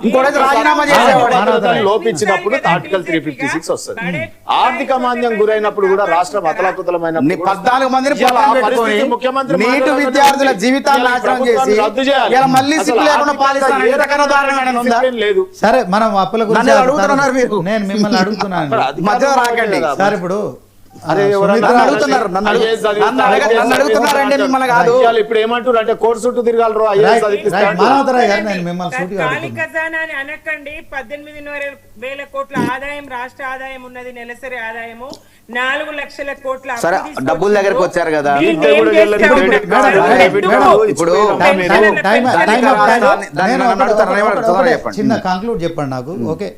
ఇంకోటి రాజీనామా చేసేవాడు. లోపించినప్పుడు ఆర్టికల్ 356 వస్తుంది. ఆర్థిక మాంద్యం గురైనప్పుడు కూడా రాష్ట్రం అతలాకుతలమైనప్పుడు 14 మందిని ముఖ్యమంత్రి నీటి విద్యార్థుల జీవితాన్ని నాశనం చేసి ఇలా మళ్ళీ సిగ్గు లేకుండా పాలిస్తాను. ఏ రకమైన ఉదాహరణ ఉందా? లేదు. సరే, మనం అప్పుల గురించి అడుగుతున్నారు మీరు, నేను మిమ్మల్ని అడుగుతున్నాను. మధ్యలో రాకండి సార్. ఇప్పుడు ఇప్పుడు ఏమంటారు అంటే కోర్టు చుట్టూ తిరగాలరు. మానవతరాయ్ గారు, నేను మిమ్మల్ని సూటిగా ఖజానాని అనకండి. 18,000 కోట్ల ఆదాయం రాష్ట్ర ఆదాయం ఉన్నది, నెలసరి ఆదాయము 4 లక్షల కోట్ల. సరే, డబ్బుల దగ్గరకు వచ్చారు కదా, చిన్న కంక్లూడ్ చెప్పండి నాకు. ఓకే,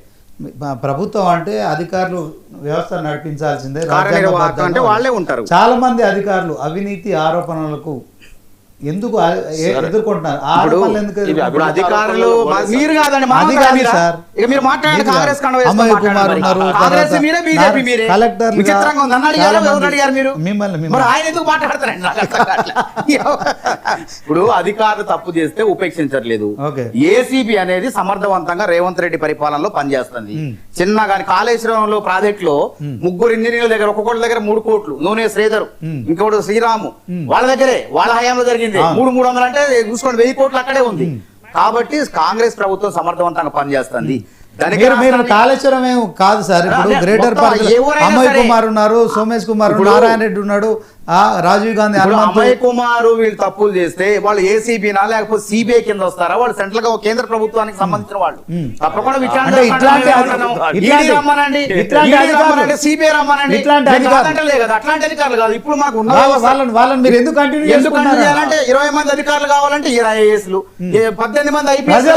ప్రభుత్వం అంటే అధికారులు వ్యవస్థ నడిపించాల్సిందే, అంటే వాళ్ళే ఉంటారు. చాలా మంది అధికారులు అవినీతి ఆరోపణలకు ఎందుకు ఎదుర్కొంటున్నారు? అధికారులు మీరు కాదండి, సార్. మీరు మాట్లాడండి. కాంగ్రెస్ అమయ్ కుమార్ ఉన్నారు, కలెక్టర్ ఇప్పుడు అధికారులు తప్పు చేస్తే ఉపేక్షించట్లేదు. ఏసీబీ అనేది సమర్థవంతంగా రేవంత్ రెడ్డి పరిపాలనలో పనిచేస్తుంది. చిన్నగా కాళేశ్వరంలో ప్రాజెక్ట్ లో 3 ఇంజనీర్ల దగ్గర, ఒక్కొక్కటి దగ్గర 3 కోట్లు, నూనె శ్రీధర్, ఇంకోటి శ్రీరాము, వాళ్ళ దగ్గరే వాళ్ళ హయాంలో జరిగింది. 300 అంటే చూసుకోండి, 1000 కోట్లు అక్కడే ఉంది. కాబట్టి కాంగ్రెస్ ప్రభుత్వం సమర్థవంతంగా పనిచేస్తుంది. మీరు కాళేశ్వరం ఏం కాదు సార్. ఇప్పుడు గ్రేటర్ అమయ్ కుమార్ ఉన్నారు, సోమేష్ కుమార్, నారాయణ రెడ్డి ఉన్నాడు, రాజీవ్ గాంధీ, అమయ్ కుమార్ వీళ్ళు తప్పులు చేస్తే వాళ్ళు ఏసీబీనా లేకపోతే సిబిఐ కింద వస్తారా? వాళ్ళు సెంట్రల్ గా కేంద్ర ప్రభుత్వానికి సంబంధించిన వాళ్ళు. తప్పకుండా విచారణ సిబిఐ రమ్మనండి. అట్లాంటి అధికారులు కాదు ఇప్పుడు మాకు వాళ్ళని మీరు ఎందుకు కంటిన్యూ చేయాలంటే 20 మంది అధికారులు కావాలంటే 20 ఐఏఎస్లు, 18 మంది ఐపీఎస్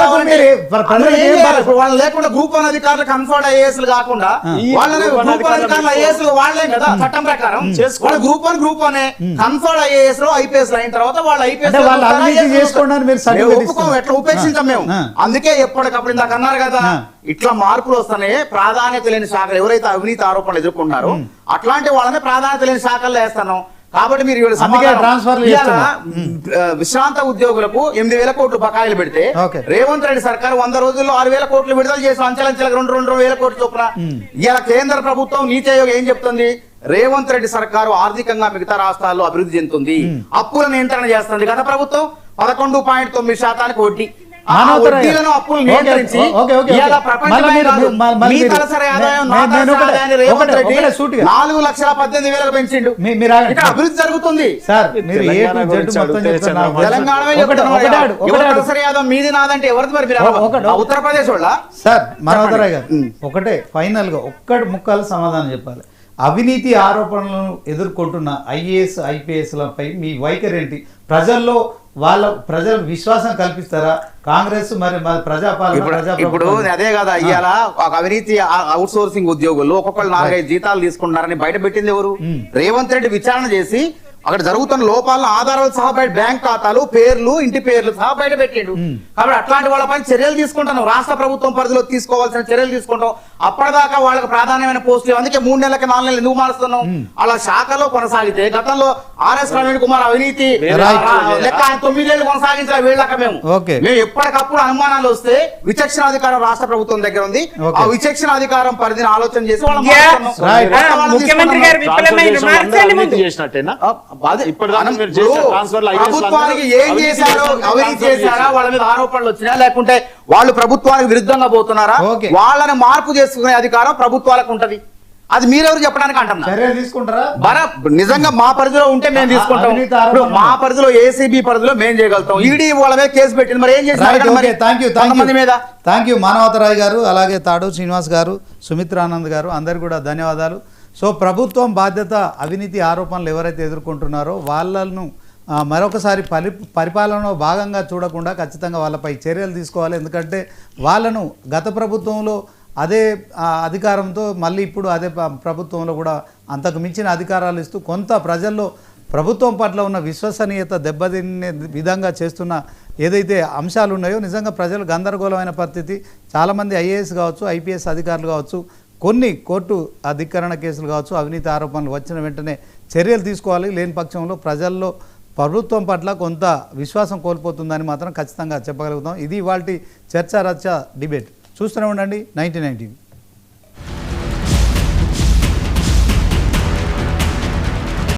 వాళ్ళు లేకుండా గ్రూప్ 1 అధికారులు కన్ఫర్డ్ ఐఏఎస్లు కాకుండా వాళ్ళని గ్రూప్ 1 అధికారులు ఐఏఎస్లు వాళ్ళే కదా చట్టం ప్రకారం. వాళ్ళ గ్రూప్ 1 కన్ఫర్డ్ ఐఏఎస్ లో ఐపీఎస్ అయిన తర్వాత వాళ్ళు ఐపీఎస్ ఎట్లా ఉపేక్షించాం మేము. అందుకే ఎప్పటికప్పుడు ఇందాక అన్నారు కదా, ఇట్లా మార్పులు వస్తున్నాయి. ప్రాధాన్యత లేని శాఖలు ఎవరైతే అవినీతి ఆరోపణలు ఎదుర్కొన్నారో అట్లాంటి వాళ్ళని ప్రాధాన్యత లేని శాఖల్లో వేస్తాను. కాబట్టి మీరు విశ్రాంత ఉద్యోగులకు 8,000 కోట్లు బకాయిలు పెడితే రేవంత్ రెడ్డి సర్కార్ 100 రోజుల్లో 6,000 కోట్లు విడుదల చేసి అంచెలంచెలకు 2,000 కోట్ల చొప్పున. ఇలా కేంద్ర ప్రభుత్వం నీతి ఆయోగ్ ఏం చెప్తుంది? రేవంత్ రెడ్డి సర్కారు ఆర్థికంగా మిగతా రాష్ట్రాల్లో అభివృద్ధి చెందుతుంది, అప్పుల నియంత్రణ చేస్తుంది. గత ప్రభుత్వం 11.9% వడ్డీ, వడ్డీలను అప్పులు నియంత్రించి ఇవాళ ప్రపంచమే మీ తలసరి ఆదాయం నా తలసరి ఆదాయాన్ని రేవంత్ రెడ్డి 4,18,000 పెంచిండు. ఇక్కడ అభివృద్ధి జరుగుతుంది. సార్ మీరు ఏ టు జెడ్ మొత్తం చెప్తున్నారు. తెలంగాణమే చెప్తున్నారు. ఎవరి తలసరి ఆదాయం మీది నాదంటే ఎవరిది మరి? ఉత్తరప్రదేశ్ వాళ్ళ? సార్ మనోహరరావు గారు ఒకటే ఫైనల్ గా ఒక్కటి ముక్కలు సమాధానం చెప్పాలి. అవినీతి ఆరోపణలను ఎదుర్కొంటున్న ఐఏఎస్ ఐపీఎస్లపై మీ వైఖరి ఏంటి? ప్రజలకు విశ్వాసం కల్పిస్తారా? కాంగ్రెస్ మరి ప్రజాపాలన ఇప్పుడు అదే కదా ఇవాళ ఒక అవినీతి అవుట్ సోర్సింగ్ ఉద్యోగులు ఒక్కొక్కరు 4-5 జీతాలు తీసుకుంటున్నారని బయట పెట్టింది ఎవరు? రేవంత్ రెడ్డి విచారణ చేసి అక్కడ జరుగుతున్న లోపాలను ఆధారాలు సహా బయట బ్యాంక్ ఖాతాలు పేర్లు ఇంటి పేర్లు సహా బయట పెట్టాడు. కాబట్టి అట్లాంటి వాళ్ళపైన చర్యలు తీసుకుంటాను. రాష్ట్ర ప్రభుత్వం పరిధిలో తీసుకోవాల్సిన చర్యలు తీసుకుంటాం. అప్పటిదాకా వాళ్ళకి ప్రాధాన్యమైన పోస్టులు, అందుకే 3 నెలలకి 4 నెలలు ఎందుకు మారుస్తున్నాం? అలా శాఖలో కొనసాగితే గతంలో ఆర్ఎస్ ప్రవీణ్ కుమార్ అవినీతి లెక్క 9 ఏళ్ళు కొనసాగించాలి వీళ్ళక మేము ఎప్పటికప్పుడు అనుమానాలు వస్తే విచక్షణ అధికారం రాష్ట్ర ప్రభుత్వం దగ్గర ఉంది. ఆ విచక్షణ అధికారం పరిధిని ఆలోచన చేసి ప్రభుత్వానికి ఏం చేశారో, అవినీతి చేశారా, వాళ్ళ మీద ఆరోపణలు వచ్చినా లేకుంటే వాళ్ళు ప్రభుత్వానికి విరుద్ధంగా పోతున్నారా, వాళ్ళని మార్పు చేసుకునే అధికారం ప్రభుత్వాలకు ఉంటది. అది మీరెవరు చెప్పడానికి అంటున్నారు. నిజంగా మా పరిధిలో ఉంటే మేము తీసుకుంటాం. మా పరిధిలో ఏసీబీ పరిధిలో మేము చేయగలుగుతాం. ఈడీ వాళ్ళ మీద కేసు పెట్టింది, మరి ఏం చేస్తారు? థ్యాంక్ యూ మానవతరాయ్ గారు, అలాగే తాడు శ్రీనివాస్ గారు, సుమిత్రానంద్ గారు, అందరు కూడా ధన్యవాదాలు. సో ప్రభుత్వం బాధ్యత అవినీతి ఆరోపణలు ఎవరైతే ఎదుర్కొంటున్నారో వాళ్ళను మరొకసారి పరిపాలనలో భాగంగా చూడకుండా ఖచ్చితంగా వాళ్ళపై చర్యలు తీసుకోవాలి. ఎందుకంటే వాళ్ళను గత ప్రభుత్వంలో అదే అధికారంతో మళ్ళీ ఇప్పుడు అదే ప్రభుత్వంలో కూడా అంతకు మించిన అధికారాలు ఇస్తూ కొంత ప్రజల్లో ప్రభుత్వం పట్ల ఉన్న విశ్వసనీయత దెబ్బతినే విధంగా చేస్తున్న ఏదైతే అంశాలు ఉన్నాయో నిజంగా ప్రజలు గందరగోళమైన పరిస్థితి. చాలామంది ఐఏఎస్ కావచ్చు, ఐపీఎస్ అధికారులు కావచ్చు, కొన్ని కోర్టు ధిక్కరణ కేసులు కావచ్చు, అవినీతి ఆరోపణలు వచ్చిన వెంటనే చర్యలు తీసుకోవాలి. లేని పక్షంలో ప్రజల్లో ప్రభుత్వం పట్ల కొంత విశ్వాసం కోల్పోతుందని మాత్రం ఖచ్చితంగా చెప్పగలుగుతాం. ఇది ఇవాల్టి చర్చ రచ్చ డిబేట్. చూస్తూనే ఉండండి 99 టీవీ.